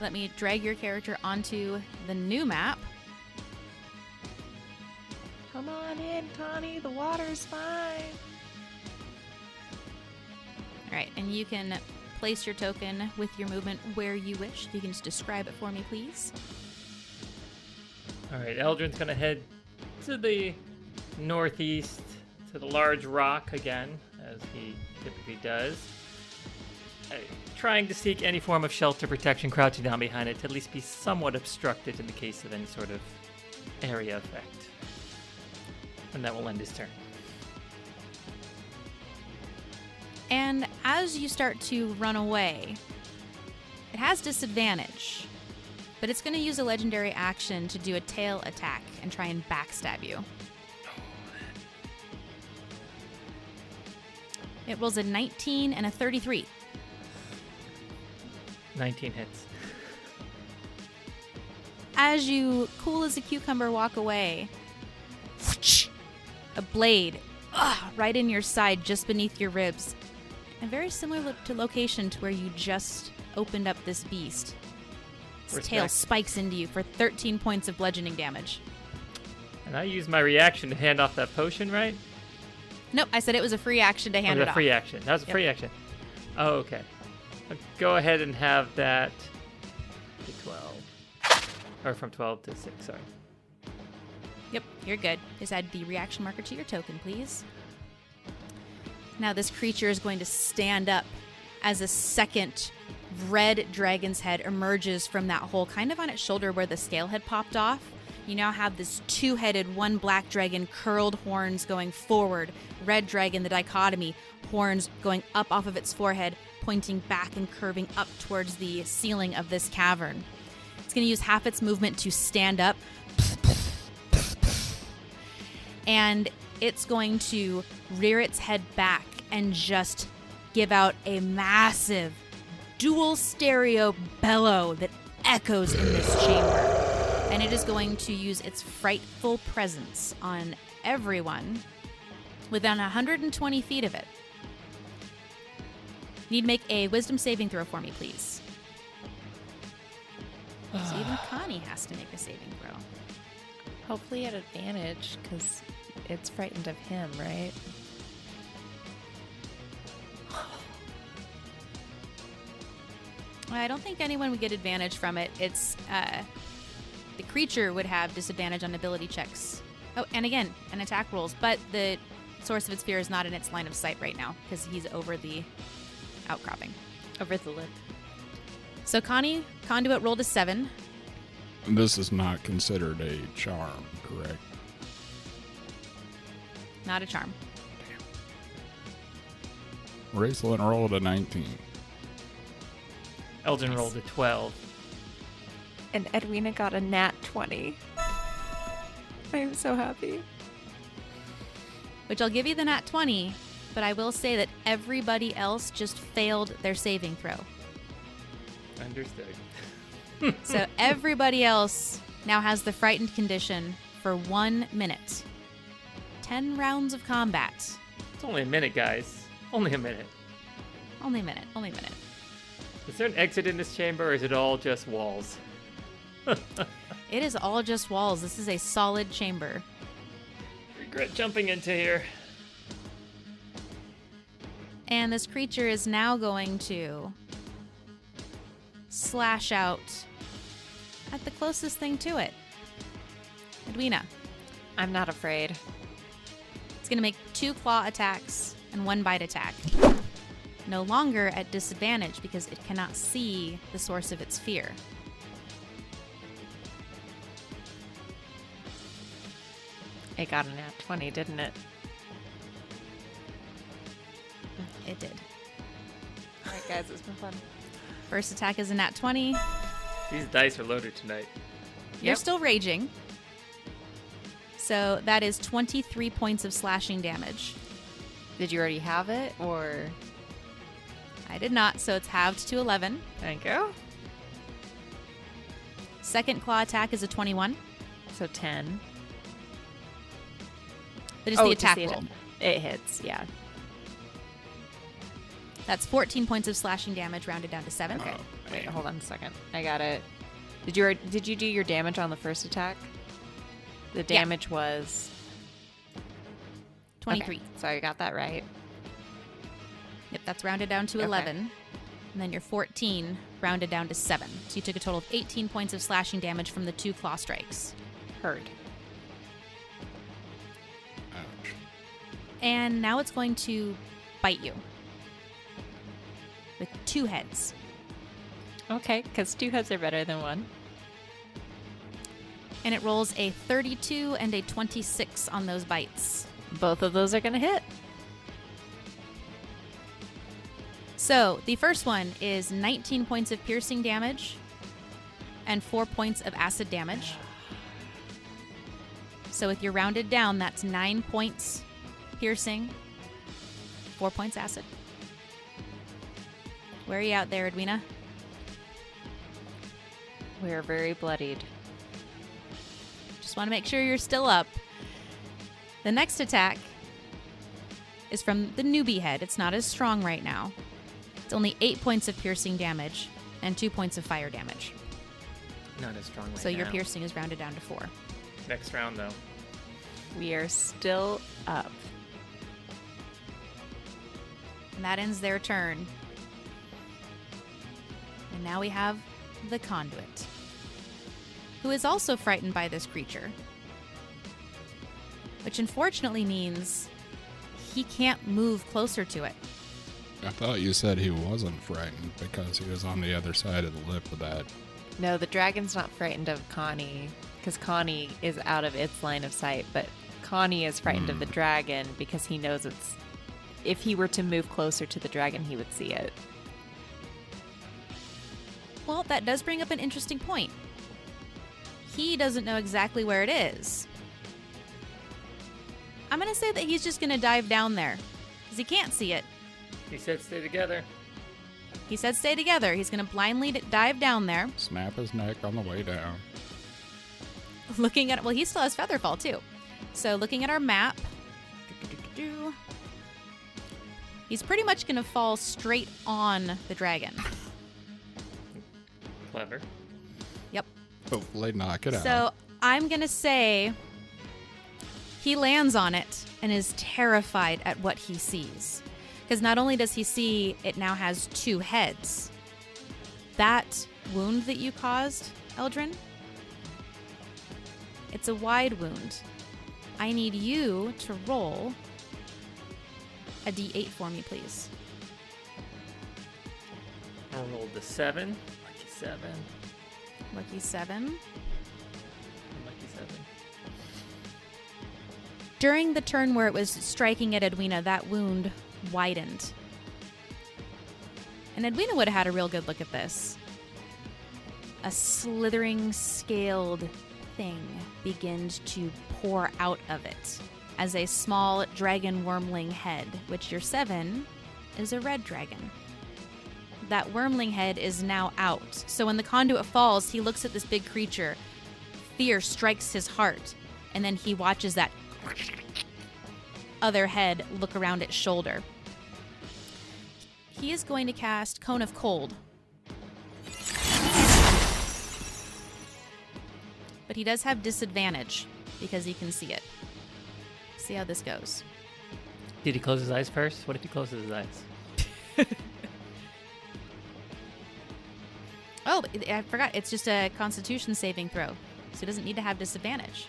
Let me drag your character onto the new map. Come on in, Connie. The water's fine. All right, and you can place your token with your movement where you wish. You can just describe it for me, please. All right, Eldrin's going to head to the northeast, to the large rock again, as he typically does. Trying to seek any form of shelter, protection, crouching down behind it to at least be somewhat obstructed in the case of any sort of area effect. And that will end his turn. And as you start to run away, it has disadvantage, but it's going to use a legendary action to do a tail attack and try and backstab you. It rolls a 19 and a 33. 19 hits. As you, cool as a cucumber, walk away, a blade right in your side, just beneath your ribs. And very similar to location to where you just opened up this beast. Its tail Respect. spikes into you for 13 points of bludgeoning damage. And I used my reaction to hand off that potion, right? Nope, I said it was a free action to hand Or it the off. free action. That was a Yep. free action. Oh, okay. I'll go ahead and have that to 12. Or from 12 to 6, sorry. Yep, you're good. Just add the reaction marker to your token, please. Now this creature is going to stand up as a second red dragon's head emerges from that hole, kind of on its shoulder where the scale had popped off. You now have this two-headed, one black dragon, curled horns going forward. Red dragon, the dichotomy, horns going up off of its forehead, pointing back and curving up towards the ceiling of this cavern. It's going to use half its movement to stand up. And it's going to rear its head back and just give out a massive dual stereo bellow that echoes in this chamber. And it is going to use its frightful presence on everyone within 120 feet of it. Need to make a wisdom saving throw for me, please. So even Connie has to make a saving throw. Hopefully at advantage, because it's frightened of him, right? I don't think anyone would get advantage from it. It's the creature would have disadvantage on ability checks. Oh, and again, an attack rolls, but the source of its fear is not in its line of sight right now because he's over the outcropping. Over the lip. So Connie, Conduit rolled a 7. This is not considered a charm, correct? Not a charm. Raceland rolled a 19. Elgin rolled a 12. And Edwina got a nat 20. I'm so happy. Which I'll give you the nat 20, but I will say that everybody else just failed their saving throw. Understood. So everybody else now has the frightened condition for 1 minute. 10 rounds of combat. It's only a minute, guys. Only a minute. Only a minute. Only a minute. Is there an exit in this chamber, or is it all just walls? It is all just walls. This is a solid chamber. Regret jumping into here. And this creature is now going to slash out at the closest thing to it. Edwina. I'm not afraid. It's going to make 2 claw attacks and 1 bite attack. No longer at disadvantage because it cannot see the source of its fear. It got a nat 20, didn't it? It did. All right, guys, it's been fun. First attack is a nat 20. These dice are loaded tonight. You're still raging. So that is 23 points of slashing damage. Did you already have it, or? I did not, so it's halved to 11. Thank you. Second claw attack is a 21. So 10. That is the just attack the roll. It hits, yeah. That's 14 points of slashing damage, rounded down to 7. Okay. Wait, hold on a second. I got it. Did you do your damage on the first attack? The damage was 23. Okay. So I got that right. Yep, that's rounded down to 11. And then your 14 rounded down to 7. So you took a total of 18 points of slashing damage from the 2 claw strikes. Heard. Ouch. And now it's going to bite you. With 2 heads. Okay, because 2 heads are better than 1. And it rolls a 32 and a 26 on those bites. Both of those are going to hit. So the first one is 19 points of piercing damage and 4 points of acid damage. So with your rounded down, that's 9 points piercing, 4 points acid. Where are you out there, Edwina? We are very bloodied. Just want to make sure you're still up. The next attack is from the newbie head. It's not as strong right now. It's only 8 points of piercing damage and 2 points of fire damage. Not as strong right So your now. piercing is rounded down to 4. Next round, though. We are still up. And that ends their turn. And now we have the Conduit, who is also frightened by this creature. Which unfortunately means he can't move closer to it. I thought you said he wasn't frightened because he was on the other side of the lip of that. No, the dragon's not frightened of Connie because Connie is out of its line of sight, but Connie is frightened of the dragon because he knows if he were to move closer to the dragon, he would see it. Well, that does bring up an interesting point. He doesn't know exactly where it is. I'm going to say that he's just going to dive down there because he can't see it. He said stay together. He said stay together. He's going to blindly dive down there. Snap his neck on the way down. Looking at, well, he still has Featherfall too. So looking at our map, he's pretty much going to fall straight on the dragon. Clever. Yep. Hopefully knock it out. So I'm going to say he lands on it and is terrified at what he sees. Because not only does he see it now has 2 heads, that wound that you caused, Eldrin, it's a wide wound. I need you to roll a d8 for me, please. I rolled the 7. Lucky 7. Lucky 7. Lucky 7. During the turn where it was striking at Edwina, that wound widened. And Edwina would have had a real good look at this. A slithering, scaled thing begins to pour out of it as a small dragon wormling head, which your 7 is a red dragon. That wormling head is now out. So when the conduit falls, he looks at this big creature. Fear strikes his heart, and then he watches that other head look around its shoulder. He is going to cast Cone of Cold. But he does have disadvantage because he can see it. See how this goes. Did he close his eyes first? What if he closes his eyes? Oh, I forgot. It's just a Constitution saving throw. So he doesn't need to have disadvantage.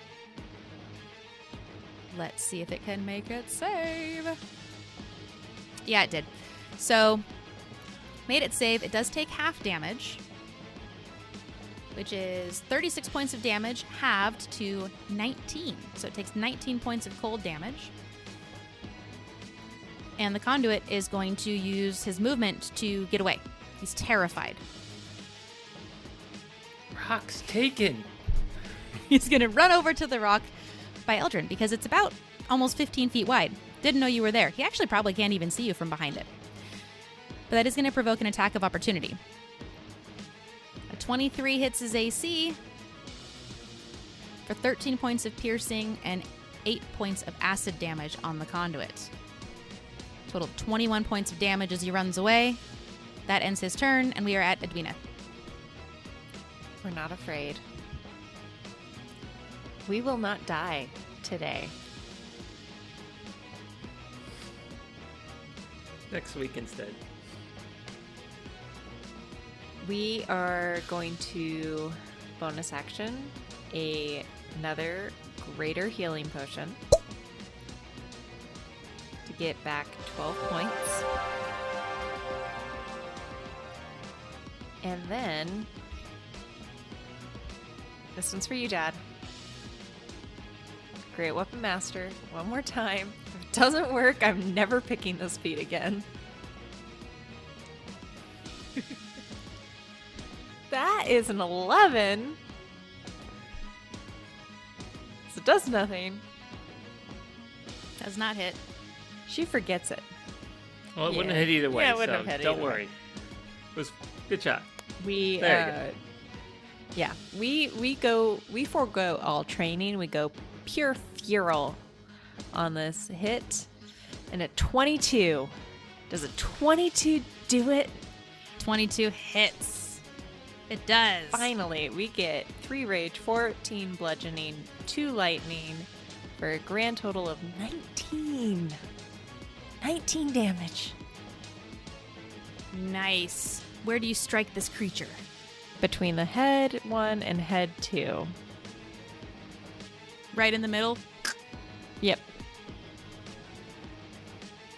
Let's see if it can make it save. Yeah, it did. So, made it save. It does take half damage, which is 36 points of damage halved to 19. So it takes 19 points of cold damage. And the conduit is going to use his movement to get away. He's terrified. Rock's taken. He's going to run over to the rock by Eldrin because it's about almost 15 feet wide. Didn't know you were there. He actually probably can't even see you from behind it. But that is going to provoke an attack of opportunity. A 23 hits his AC for 13 points of piercing and 8 points of acid damage on the conduit. Total 21 points of damage as he runs away. That ends his turn, and we are at Edwina. We're not afraid. We will not die today. Next week instead. We are going to bonus action another greater healing potion to get back 12 points. And then this one's for you, Dad. Great Weapon Master, one more time. If it doesn't work, I'm never picking this feat again. That is an 11. So it does nothing. Does not hit. She forgets it. Well, it wouldn't hit either way, Yeah, it wouldn't so have hit don't either worry. way. It was good shot. We There yeah, we forego all training. We go pure feral on this hit. And a 22. Does a 22 do it? 22 hits. It does. Finally, we get 3 rage, 14 bludgeoning, 2 lightning for a grand total of 19. 19 damage. Nice. Where do you strike this creature? Between the head 1 and head 2. Right in the middle? Yep.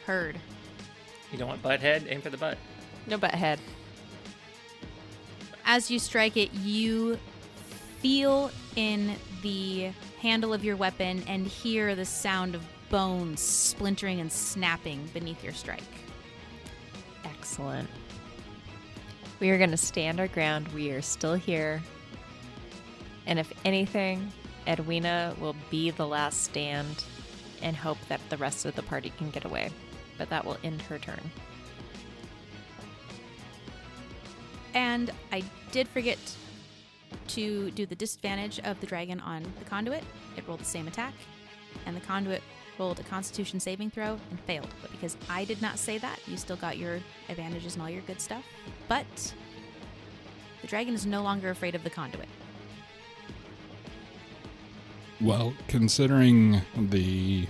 Heard. You don't want butt head? Aim for the butt. No butt head. As you strike it, you feel in the handle of your weapon and hear the sound of bones splintering and snapping beneath your strike. Excellent. We are going to stand our ground. We are still here. And if anything, Edwina will be the last stand and hope that the rest of the party can get away. But that will end her turn. And I did forget to do the disadvantage of the dragon on the conduit. It rolled the same attack, and the conduit rolled a Constitution saving throw and failed. But because I did not say that, you still got your advantages and all your good stuff. But the dragon is no longer afraid of the conduit. Well, considering the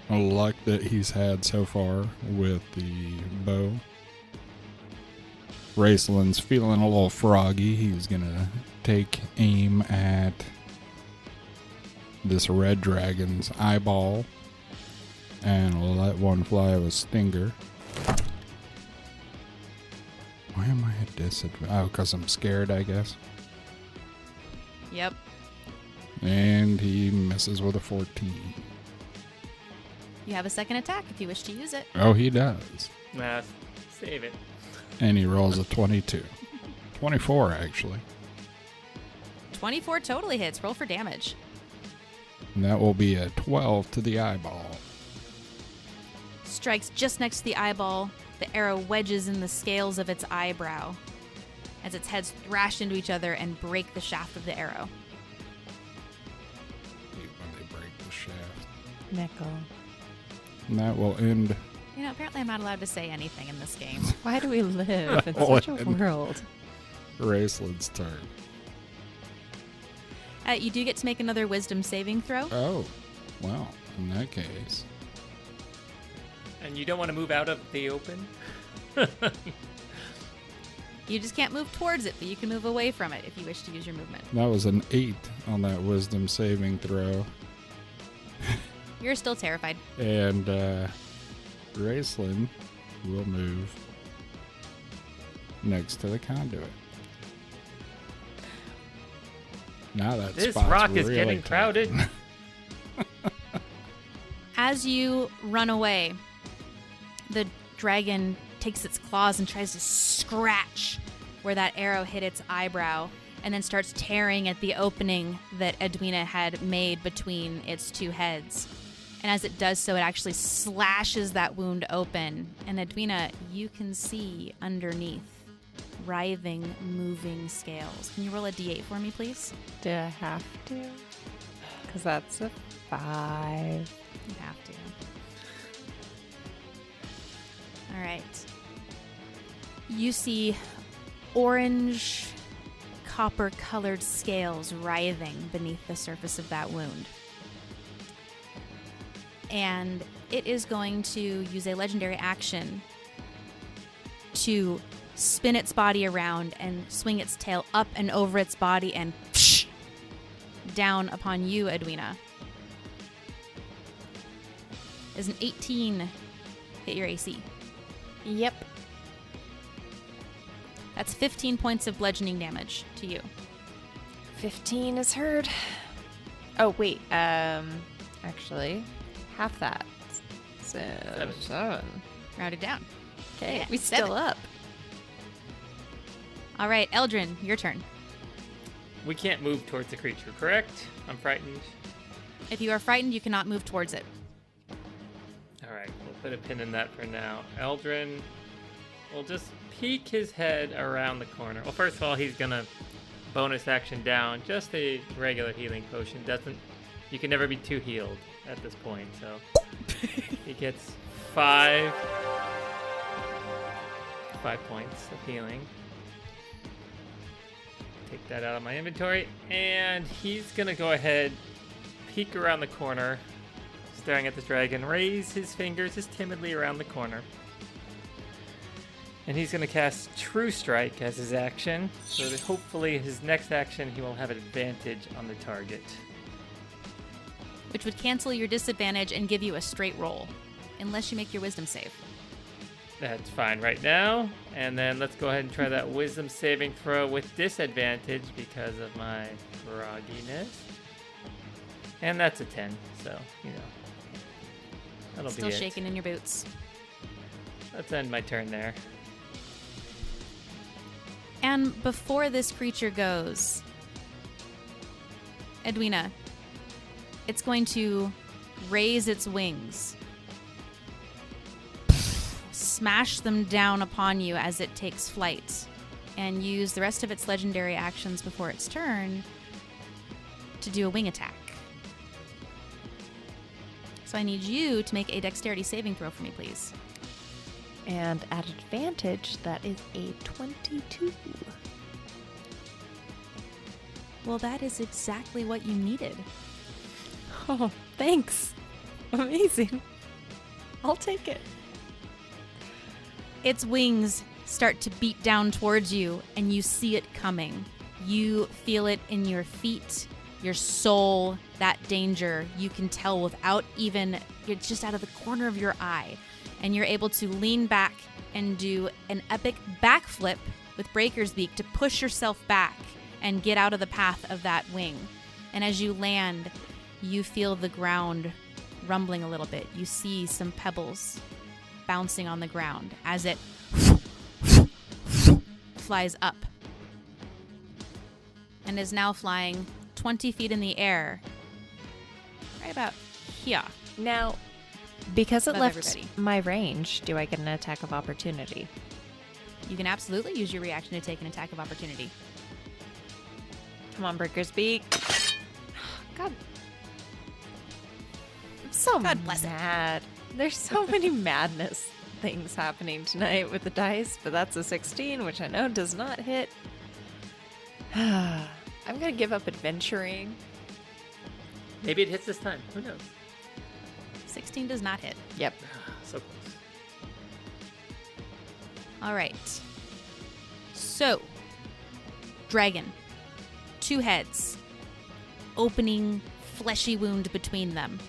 luck that he's had so far with the bow, Raceland's feeling a little froggy. He's gonna take aim at this red dragon's eyeball and let one fly of a stinger. Why am I at disadvantage? Oh, because I'm scared, I guess. Yep. And he misses with a 14. You have a second attack if you wish to use it. Oh, he does. Nah, save it. And he rolls a 22. 24, actually. 24 totally hits. Roll for damage. And that will be a 12 to the eyeball. Strikes just next to the eyeball. The arrow wedges in the scales of its eyebrow as its heads thrash into each other and break the shaft of the arrow. Hate when they break the shaft. Nickel. And that will end. You know, apparently I'm not allowed to say anything in this game. Why do we live in such a world? Raceland's turn. You do get to make another wisdom saving throw. Oh, well, in that case. And you don't want to move out of the open? You just can't move towards it, but you can move away from it if you wish to use your movement. That was an 8 on that wisdom saving throw. You're still terrified. And Raceland will move next to the conduit. Now that This spot's rock is really getting tight. crowded. As you run away, the dragon takes its claws and tries to scratch where that arrow hit its eyebrow, and then starts tearing at the opening that Edwina had made between its two heads. And as it does so, it actually slashes that wound open. And Edwina, you can see underneath writhing, moving scales. Can you roll a d8 for me, please? Do I have to? Because that's a 5. You have to. All right. You see orange, copper-colored scales writhing beneath the surface of that wound. And it is going to use a legendary action to spin its body around and swing its tail up and over its body and down upon you, Edwina. Is an 18 hit your AC? Yep. That's 15 points of bludgeoning damage to you. 15 is heard. Oh, wait. Actually, half that. So, 7. Rounded down. Okay, Yeah, we 7. still up. All right, Eldrin, your turn. We can't move towards the creature, correct? I'm frightened. If you are frightened, you cannot move towards it. All right, we'll put a pin in that for now. Eldrin will just peek his head around the corner. Well, first of all, he's gonna bonus action down. Just a regular healing potion. You can never be too healed at this point, so he gets 5 points of healing. Take that out of my inventory, and he's gonna go ahead, peek around the corner, staring at this dragon, raise his fingers just timidly around the corner. And he's going to cast True Strike as his action, so that hopefully his next action he will have an advantage on the target. Which would cancel your disadvantage and give you a straight roll. unless you make your wisdom save. That's fine right now. And then let's go ahead and try that wisdom saving throw with disadvantage because of my grogginess. And that's a 10, so, that'll Still be it. shaking in your boots. Let's end my turn there. And before this creature goes, Edwina, it's going to raise its wings, smash them down upon you as it takes flight, and use the rest of its legendary actions before its turn to do a wing attack. So I need you to make a dexterity saving throw for me, please. And at advantage, that is a 22. Well, that is exactly what you needed. Oh, thanks. Amazing. I'll take it. Its wings start to beat down towards you, and you see it coming. You feel it in your feet, your soul, that danger. You can tell without even, it's just out of the corner of your eye. And you're able to lean back and do an epic backflip with Breaker's Beak to push yourself back and get out of the path of that wing. And as you land, you feel the ground rumbling a little bit. You see some pebbles bouncing on the ground as it flies up and is now flying 20 feet in the air, right about here. Now, because it Above left everybody. my range, do I get an attack of opportunity? You can absolutely use your reaction to take an attack of opportunity. Come on, Breaker's Beak. God. I'm so God bless it. mad. There's so many madness things happening tonight with the dice, but that's a 16, which I know does not hit. I'm going to give up adventuring. Maybe it hits this time. Who knows? 16 does not hit. Yep. So close. All right. So, dragon. 2 heads. Opening fleshy wound between them.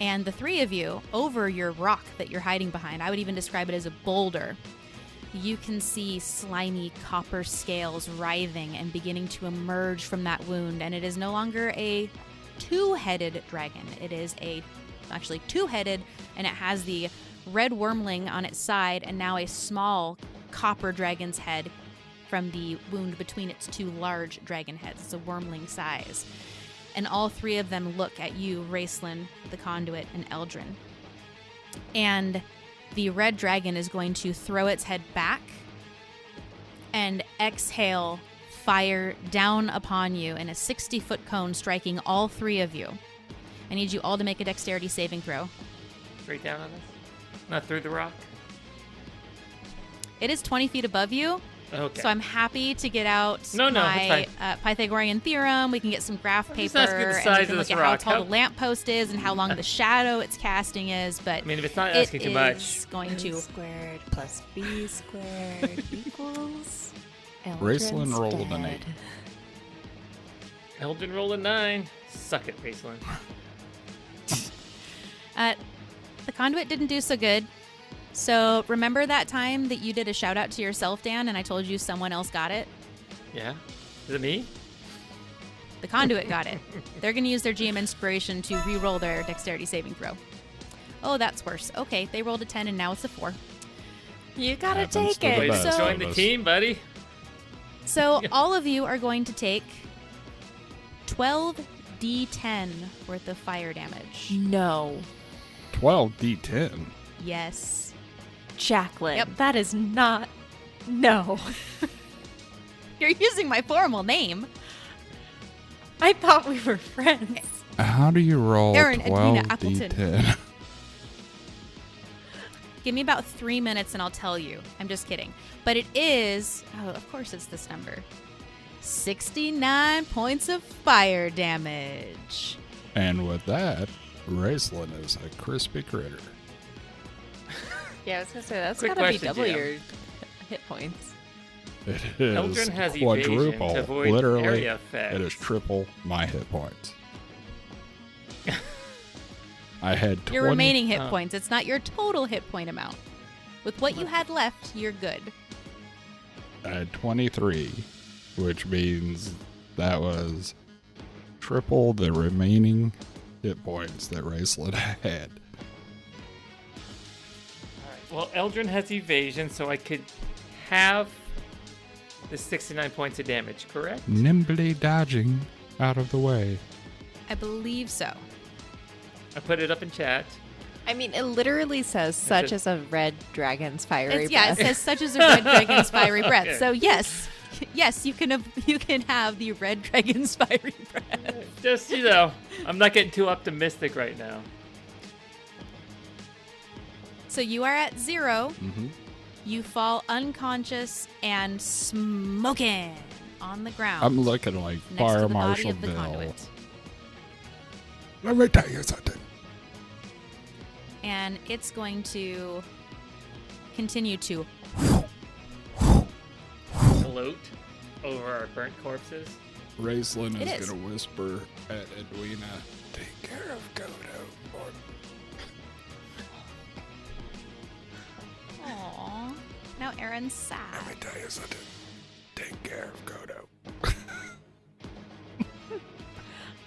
And the 3 of you, over your rock that you're hiding behind, I would even describe it as a boulder, you can see slimy copper scales writhing and beginning to emerge from that wound. And it is no longer a 2-headed dragon. It is actually 2-headed, and it has the red wormling on its side and now a small copper dragon's head from the wound between its 2 large dragon heads. It's a wormling size. And all 3 of them look at you, Raceland, the Conduit, and Eldrin. And the red dragon is going to throw its head back and exhale fire down upon you in a 60-foot cone, striking all 3 of you. I need you all to make a dexterity saving throw. Straight down on us? Not through the rock? It is 20 feet above you, Okay. so I'm happy to get out No, my it's Pythagorean theorem. We can get some graph I'm paper just asking the and size we can of look this at how rock. tall How- the lamppost is and how long the shadow it's casting is. But I mean, if it's not it asking too much. is going A to. squared plus B squared equals... Raceland rolled an dead. 8. Eldrin rolled a 9. Suck it, Raceland. The Conduit didn't do so good. So remember that time that you did a shout out to yourself, Dan, and I told you someone else got it? Yeah? Is it me? The Conduit got it. They're going to use their GM inspiration to re-roll their dexterity saving throw. Oh, that's worse. Okay, they rolled a 10 and now it's a 4. You gotta Happens take to the it. Way to best join of the us. team, buddy. So all of you are going to take 12 D10 worth of fire damage. No. 12 D10. Yes. Jacqueline. Yep. That is not... No. You're using my formal name. I thought we were friends. How do you roll Erin 12 Edwina Appleton. D10? Give me about 3 minutes and I'll tell you. I'm just kidding. But it is, oh, of course it's this number. 69 points of fire damage. And with that, Raceland is a crispy critter. Yeah, I was gonna say, that's Quick gotta be question, double Jam. your hit points. It is Eldrin has evasion quadruple. to avoid Literally, area effects. it is triple my hit points. I had 20, Your remaining hit Oh. points. It's not your total hit point amount. With what you had left, you're good. I had 23, which means that was triple the remaining hit points that Raceland had. Well, Eldrin has evasion, so I could have the 69 points of damage, correct? Nimbly dodging out of the way. I believe so. I put it up in chat. I mean, it literally says such as a red dragon's fiery It's, yeah, it breath. says such as a red dragon's fiery breath. Okay. So yes, you can have the red dragon's fiery breath. Just, I'm not getting too optimistic right now. So you are at 0. Mm-hmm. You fall unconscious and smoking on the ground. I'm looking like next Fire to the body Marshal of the Bill. conduit. Let me tell you something. And it's going to continue to Float over our burnt corpses. Raceland It is is. going to whisper at Edwina, take care of Godo. Or Aww. Now Aaron's sad. let me tell you something. Take care of Godo.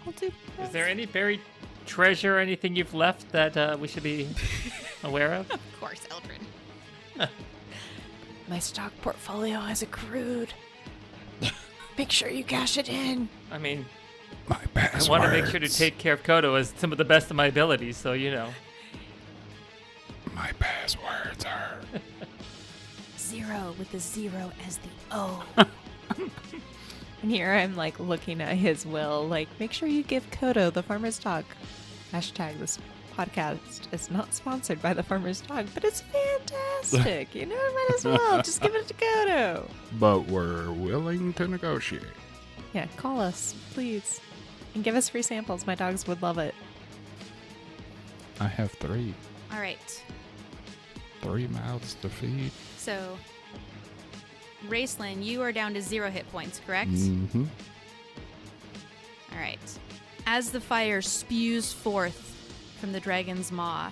I'll do Is there any buried treasure or anything you've left that we should be aware of? Of course, Eldrin. My stock portfolio has accrued. Make sure you cash it in. I mean, My I passwords. want to make sure to take care of Kodo as some of the best of my abilities, so My passwords are... 0 with the 0 as the O. And here I'm like looking at his will, like, make sure you give Kodo the farmer's dog. Hashtag this podcast is not sponsored by the farmer's dog, but it's fantastic. Might as well. Just give it to Kodo. But we're willing to negotiate. Yeah, call us, please. And give us free samples. My dogs would love it. I have 3. All right. 3 mouths to feed. So, Raceland, you are down to 0 hit points, correct? Mm-hmm. All right. As the fire spews forth from the dragon's maw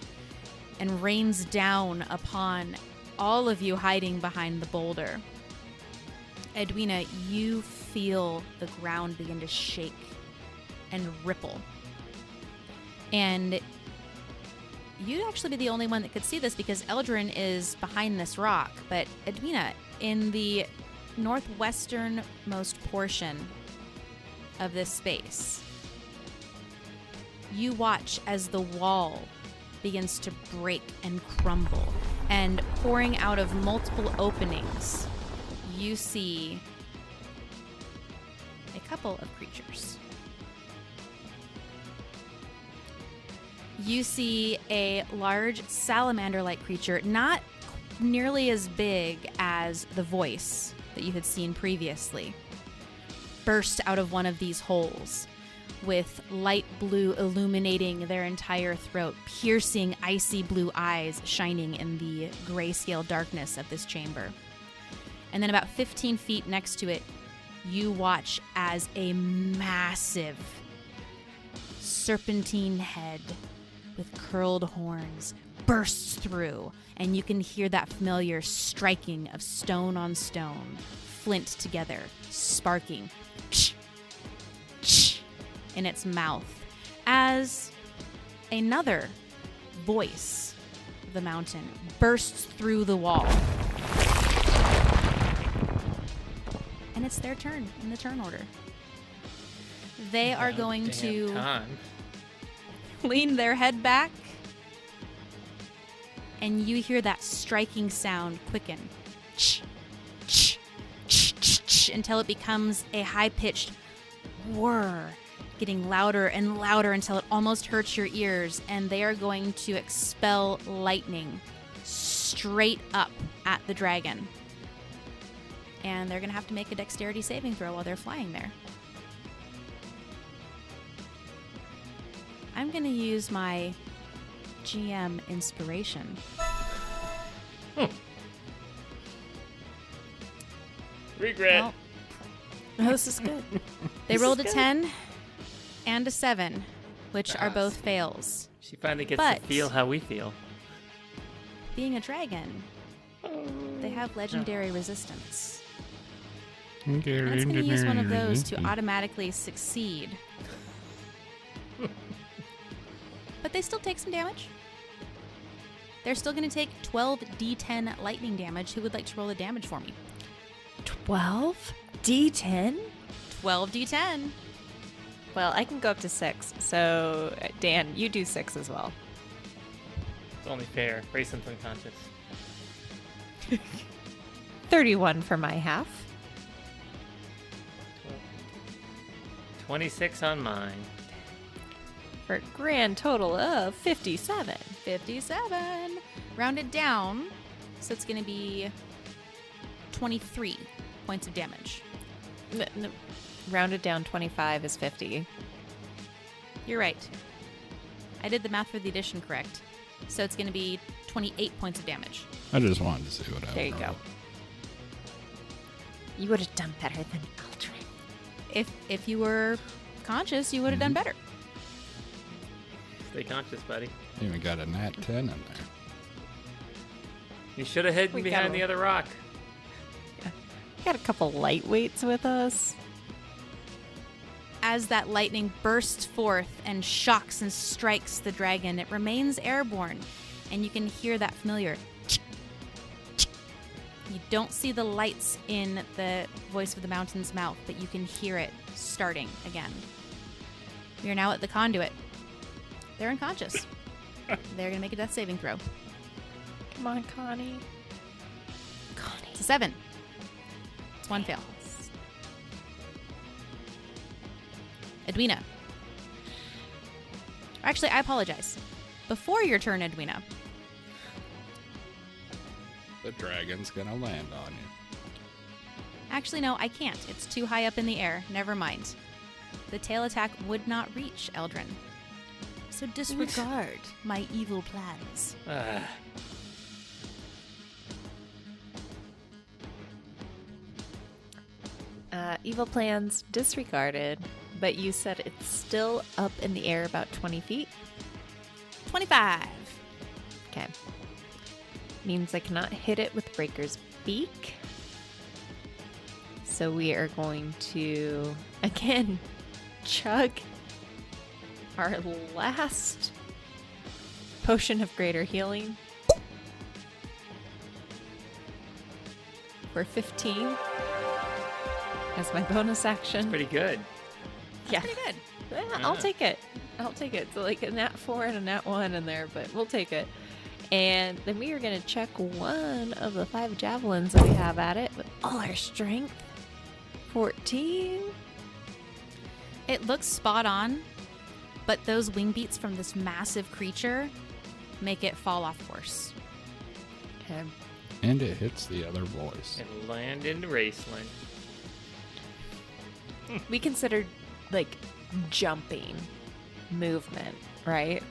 and rains down upon all of you hiding behind the boulder, Edwina, you feel the ground begin to shake and ripple. And you'd actually be the only one that could see this because Eldrin is behind this rock. But Edwina, in the northwesternmost portion of this space, you watch as the wall begins to break and crumble, and pouring out of multiple openings, you see a couple of creatures. You see a large salamander-like creature, not nearly as big as the voice that you had seen previously, burst out of one of these holes, with light blue illuminating their entire throat, piercing icy blue eyes shining in the grayscale darkness of this chamber. And then about 15 feet next to it, you watch as a massive serpentine head with curled horns bursts through, and you can hear that familiar striking of stone on stone, flint together, sparking in its mouth, as another voice of the mountain bursts through the wall. And it's their turn in the turn order. They are going to Time. lean their head back, and you hear that striking sound quicken until it becomes a high-pitched whir, getting louder and louder until it almost hurts your ears, and they are going to expel lightning straight up at the dragon. And they're going to have to make a dexterity saving throw while they're flying there. I'm going to use my GM inspiration. Regret. Well, Oh, this is good. they This rolled is a good. 10 and a 7, which are Pass. both fails. She finally gets But- to feel how we feel. Being a dragon, they have legendary resistance. And it's going to use one of those to automatically succeed. But they still take some damage. They're still going to take 12d10 lightning damage. Who would like to roll the damage for me? 12 D10. 12d10. Well, I can go up to 6. So, Dan, you do 6 as well. It's only fair. Raislin's unconscious. 31 for my half. 26 on mine. For a grand total of 57. 57. Rounded down. So it's going to be 23 points of damage. No, rounded down 25 is 50. You're right. I did the math for the addition correct. So it's going to be 28 points of damage. I just wanted to see what I There you would go. roll. You would have done better than Aldrin. If you were conscious, you would have done better. Stay conscious, buddy. Even got a nat 10 in there. You should have hidden We behind got the other rock. Got a couple lightweights with us. As that lightning bursts forth and shocks and strikes the dragon, it remains airborne, and you can hear that familiar. You don't see the lights in the voice of the mountain's mouth, but you can hear it starting again. You're now at the conduit. They're unconscious. They're going to make a death saving throw. Come on, Connie. It's a 7. It's one fail. Edwina. Actually, I apologize. Before your turn, Edwina, The dragon's gonna land on you. actually, no, I can't. It's too high up in the air. Never mind. The tail attack would not reach Eldrin. So disregard my evil plans. Ah. Evil plans disregarded, but you said it's still up in the air about 20 feet. 25. Okay. Means I cannot hit it with Breaker's Beak. So we are going to, again, chug our last potion of greater healing for 15 as my bonus action. Pretty good. Yeah. Pretty good. Yeah, I'll take it. I'll take it. So like a nat 4 and a nat 1 in there, but we'll take it. And then we are going to check one of the 5 javelins that we have at it with all our strength. 14. It looks spot on, but those wing beats from this massive creature make it fall off course. Okay. And it hits the other voice. And land into Raceland. We considered like jumping movement, right?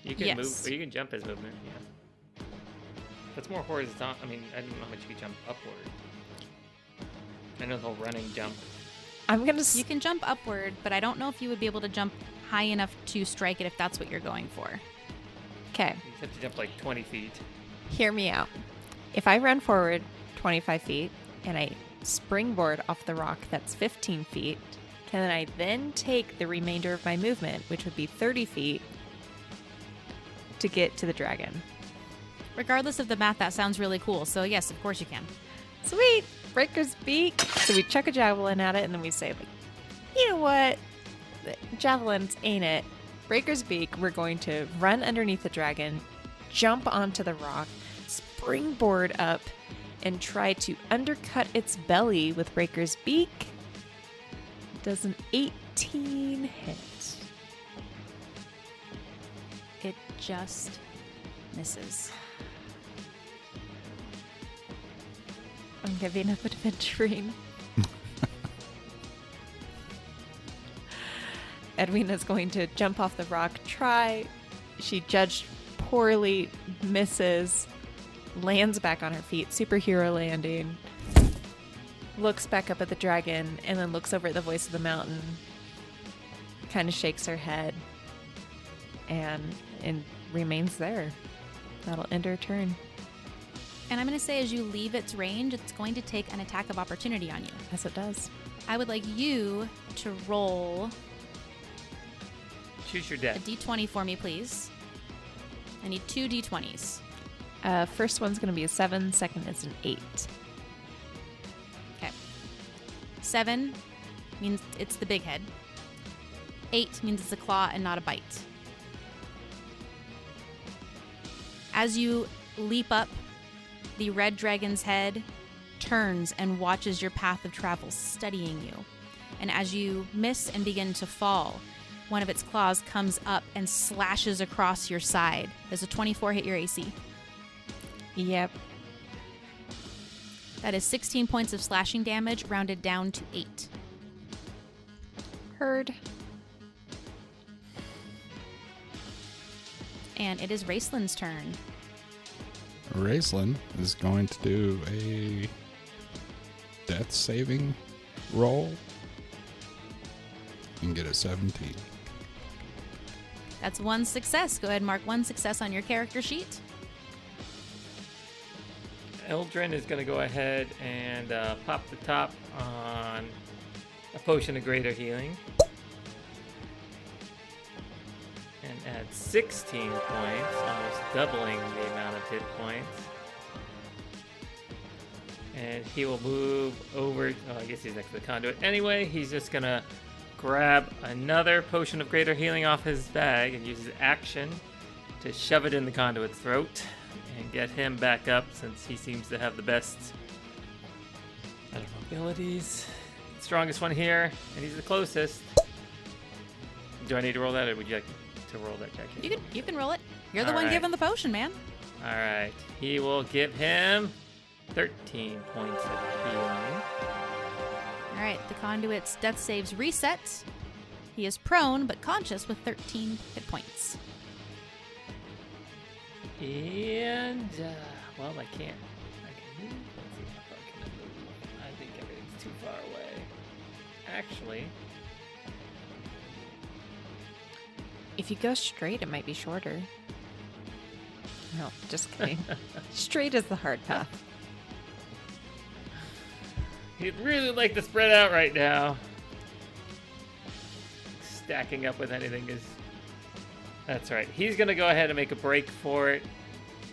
You can Yes. move, or you can jump as movement, yeah. That's more horizontal. I mean, I don't know how much you can jump upward. I know the whole running jump. I'm going You to can jump upward, but I don't know if you would be able to jump high enough to strike it if that's what you're going for. Okay. You just have to jump like 20 feet. Hear me out. If I run forward 25 feet and I springboard off the rock that's 15 feet, can I then take the remainder of my movement, which would be 30 feet, to get to the dragon? Regardless of the math, that sounds really cool. So yes, of course you can. Sweet! Breaker's Beak. So we chuck a javelin at it and then we say, like, you know what? Javelins ain't it. Breaker's Beak, we're going to run underneath the dragon, jump onto the rock, springboard up, and try to undercut its belly with Breaker's Beak. Does an 18 hit? It just misses. I'm giving up adventuring. Edwina's going to jump off the rock, try. She judged poorly, misses, lands back on her feet, superhero landing, looks back up at the dragon, and then looks over at the voice of the mountain. kind of shakes her head and remains there. That'll end her turn. And I'm going to say as you leave its range, it's going to take an attack of opportunity on you. As it does. I would like you to roll Choose your a death. d20 for me, please. I need 2 d20s. First one's going to be a 7. Second is an 8. Okay. 7 means it's the big head. 8 means it's a claw and not a bite. As you leap up, the red dragon's head turns and watches your path of travel, studying you. And as you miss and begin to fall, one of its claws comes up and slashes across your side. Does a 24 hit your AC? Yep. That is 16 points of slashing damage, rounded down to 8. Heard. And it is Raceland's turn. Raceland is going to do a death saving roll and get a 17. That's 1 success. Go ahead and mark 1 success on your character sheet. Eldrin is going to go ahead and pop the top on a potion of greater healing. And add 16 points, almost doubling the amount of hit points. And he will move over. Oh, I guess he's next to the conduit. Anyway, he's just going to grab another potion of greater healing off his bag and use his action to shove it in the conduit's throat and get him back up, since he seems to have the best, I don't know, abilities. Strongest one here, and he's the closest. Do I need to roll that, or would you like to roll that, Jackie? You can roll it. You're the All one right. giving the potion, man. All right. He will give him 13 points of healing. All right, the conduit's death saves reset. He is prone but conscious with 13 hit points. And, well, I can't. I can move. Let's see how far can I move. I think everything's too far away. Actually, If you go straight, it might be shorter. No, just kidding. Straight is the hard path. he'd really like to spread out right now. Stacking up with anything is... That's right. He's going to go ahead and make a break for it.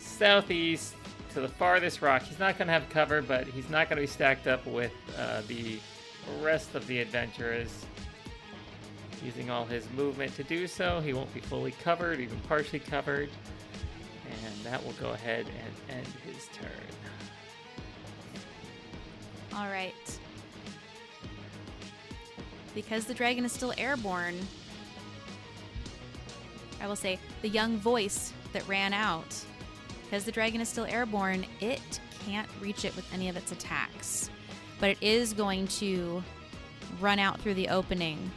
Southeast to the farthest rock. He's not going to have cover, but he's not going to be stacked up with the rest of the adventurers. Using all his movement to do so. He won't be fully covered, even partially covered. And that will go ahead and end his turn. All right. Because the dragon is still airborne, I will say the young voice that ran out, because the dragon is still airborne, it can't reach it with any of its attacks. But it is going to run out through the opening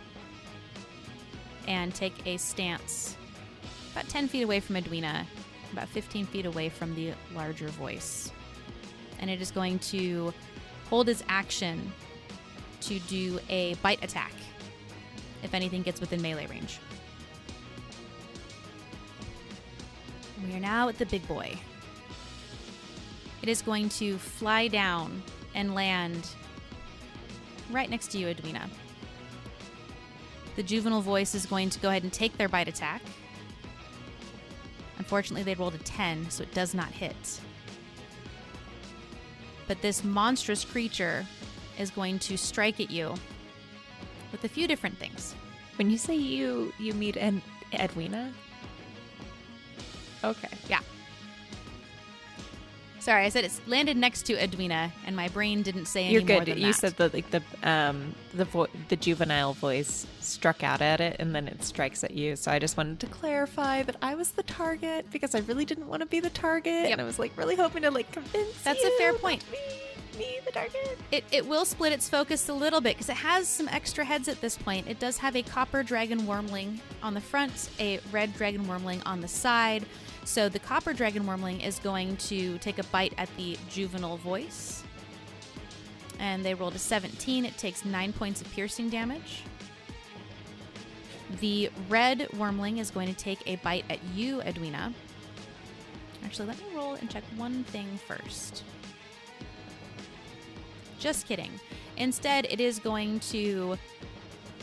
and take a stance about 10 feet away from Edwina, about 15 feet away from the larger voice. And it is going to hold its action to do a bite attack if anything gets within melee range. We are now at the big boy. It is going to fly down and land right next to you, Edwina. The juvenile voice is going to go ahead and take their bite attack. Unfortunately, they rolled a 10, so it does not hit. But this monstrous creature is going to strike at you with a few different things. When you say you mean Edwina? Okay. Yeah. Sorry, I said it's landed next to Edwina, and my brain didn't say any You're more good. than You that. said that like the juvenile voice struck out at it, and then it strikes at you. So I just wanted to clarify that I was the target because I really didn't want to be the target, Yep. and I was like really hoping to like convince. That's you a fair that point. Me the target. It will split its focus a little bit because it has some extra heads at this point. It does have a copper dragon wormling on the front, a red dragon wormling on the side. So the copper dragon wormling is going to take a bite at the juvenile voice. And they rolled a 17. It takes 9 points of piercing damage. The red wormling is going to take a bite at you, Edwina. Actually, let me roll and check one thing first. Just kidding. Instead, it is going to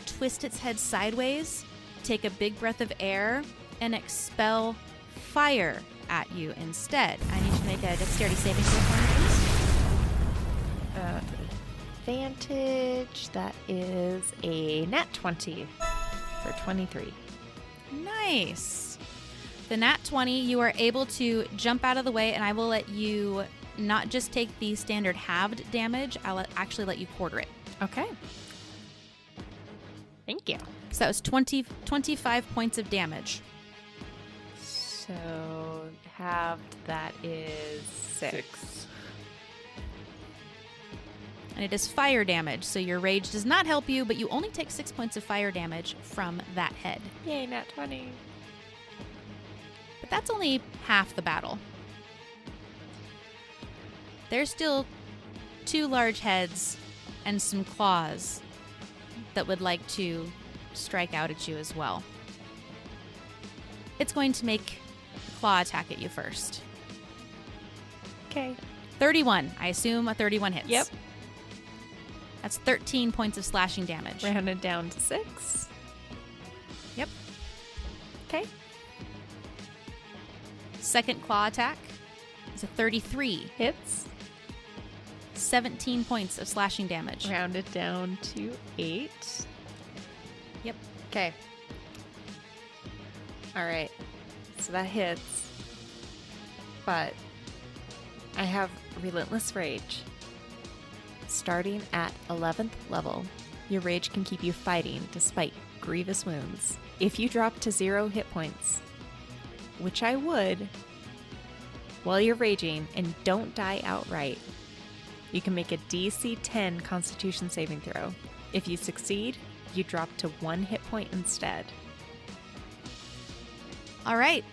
twist its head sideways, take a big breath of air, and expel fire at you instead. I need you to make a dexterity saving throw for me, please. Advantage. That is a nat 20 for 23. Nice. The nat 20, you are able to jump out of the way, and I will let you not just take the standard halved damage, I'll actually let you quarter it. Okay. Thank you. So that was 25 points of damage. So halved, that is 6. And it is fire damage, so your rage does not help you, but you only take 6 points of fire damage from that head. Yay, nat 20. But that's only half the battle. There's still 2 large heads and some claws that would like to strike out at you as well. It's going to make a claw attack at you first. Okay. 31. I assume a 31 hits. Yep. That's 13 points of slashing damage. Rounded down to 6. Yep. Okay. Second claw attack is a 33. Hits. 17 points of slashing damage. Rounded down to 8. Yep. Okay. All right. So that hits. But I have Relentless Rage. Starting at 11th level, your rage can keep you fighting despite grievous wounds. If you drop to 0 hit points, which I would, while you're raging and don't die outright, you can make a DC 10 Constitution saving throw. If you succeed, you drop to 1 hit point instead. All right.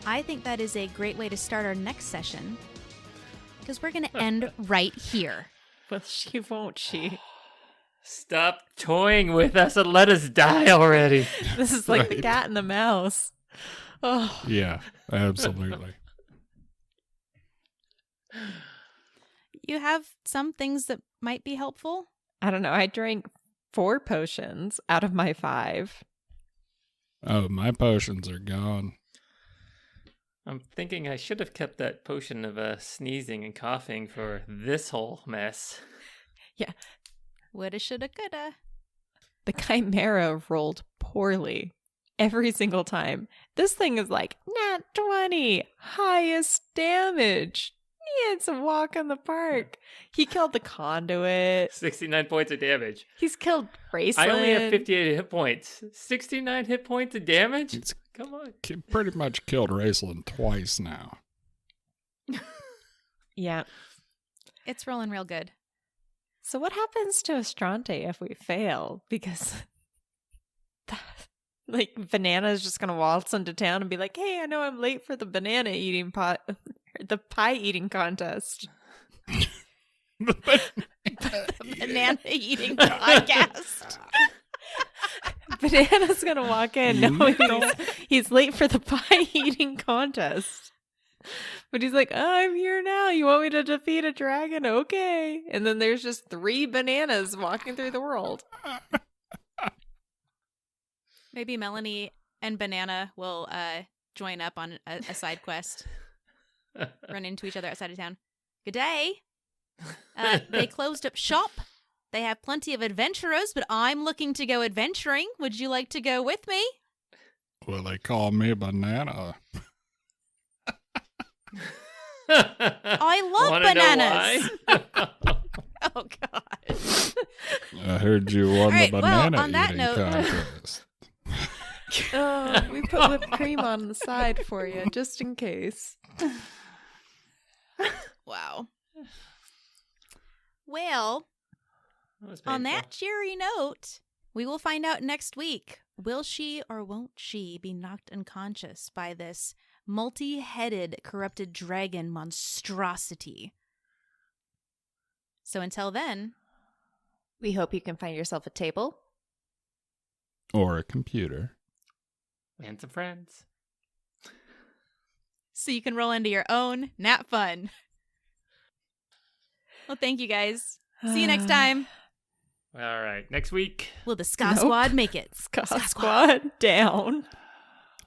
I think that is a great way to start our next session, because we're going to end right here. Well, she won't, she? Stop toying with us and let us die already. This is like the Right. cat and the mouse. Oh, Yeah, absolutely. You have some things that might be helpful. I don't know. I drank 4 potions out of my 5. Oh, my potions are gone. I'm thinking I should have kept that potion of sneezing and coughing for this whole mess. Yeah. Woulda, shoulda, coulda. The Chimera rolled poorly every single time. This thing is like, nat 20, highest damage. He had some walk in the park. He killed the conduit. 69 points of damage. He's killed Raceland. I only have 58 hit points. 69 hit points of damage? It's Come on. pretty much killed Raceland twice now. Yeah. It's rolling real good. So what happens to Astrante if we fail? Because like Banana's just gonna waltz into town and be like, "Hey, I know I'm late for the banana eating the pie eating contest." Banana eating podcast. Banana's gonna walk in knowing he's late for the pie eating contest. But he's like, "Oh, I'm here now. You want me to defeat a dragon? Okay." And then there's just 3 bananas walking through the world. Maybe Melanie and Banana will join up on a side quest. Run into each other outside of town. Good day. They closed up shop. They have plenty of adventurers, but I'm looking to go adventuring. Would you like to go with me? Well, they call me Banana. I love Wanna bananas. know why? Oh, God. I heard you won All right, the well, banana on that eating note- contest. Oh, we put whipped cream on the side for you, just in case. Wow. Well, That was on painful. that cheery note, we will find out next week. Will she or won't she be knocked unconscious by this multi-headed corrupted dragon monstrosity? So until then, We hope you can find yourself a table, Or a computer. And some friends. So you can roll into your own NatFun. Well, thank you guys. See you next time. All right. Next week. Will the SCA Nope. Squad make it? SCA Squad down.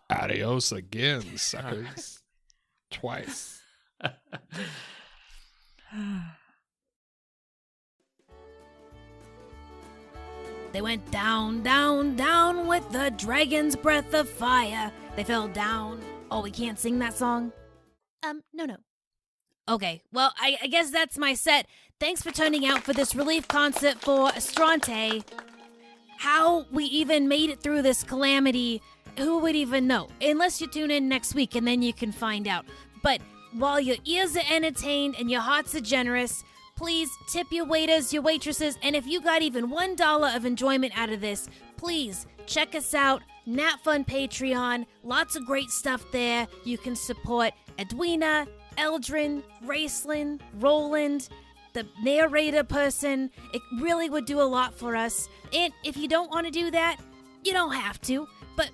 Adios again, suckers. Twice. They went down, down, down with the dragon's breath of fire. They fell down. Oh, we can't sing that song? No. Okay, well, I guess that's my set. Thanks for turning out for this relief concert for Astrante. How we even made it through this calamity, who would even know? Unless you tune in next week and then you can find out. But while your ears are entertained and your hearts are generous, please tip your waiters, your waitresses, and if you got even $1 of enjoyment out of this, please check us out, NatFun Patreon, lots of great stuff there. You can support Edwina, Eldrin, Raceland, Roland, the narrator person. It really would do a lot for us. And if you don't want to do that, you don't have to, but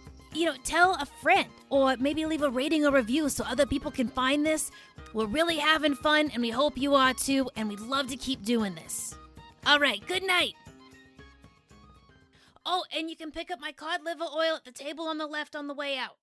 tell a friend or maybe leave a rating or review so other people can find this. We're really having fun, and we hope you are too, and we'd love to keep doing this. All right, good night. Oh, and you can pick up my cod liver oil at the table on the left on the way out.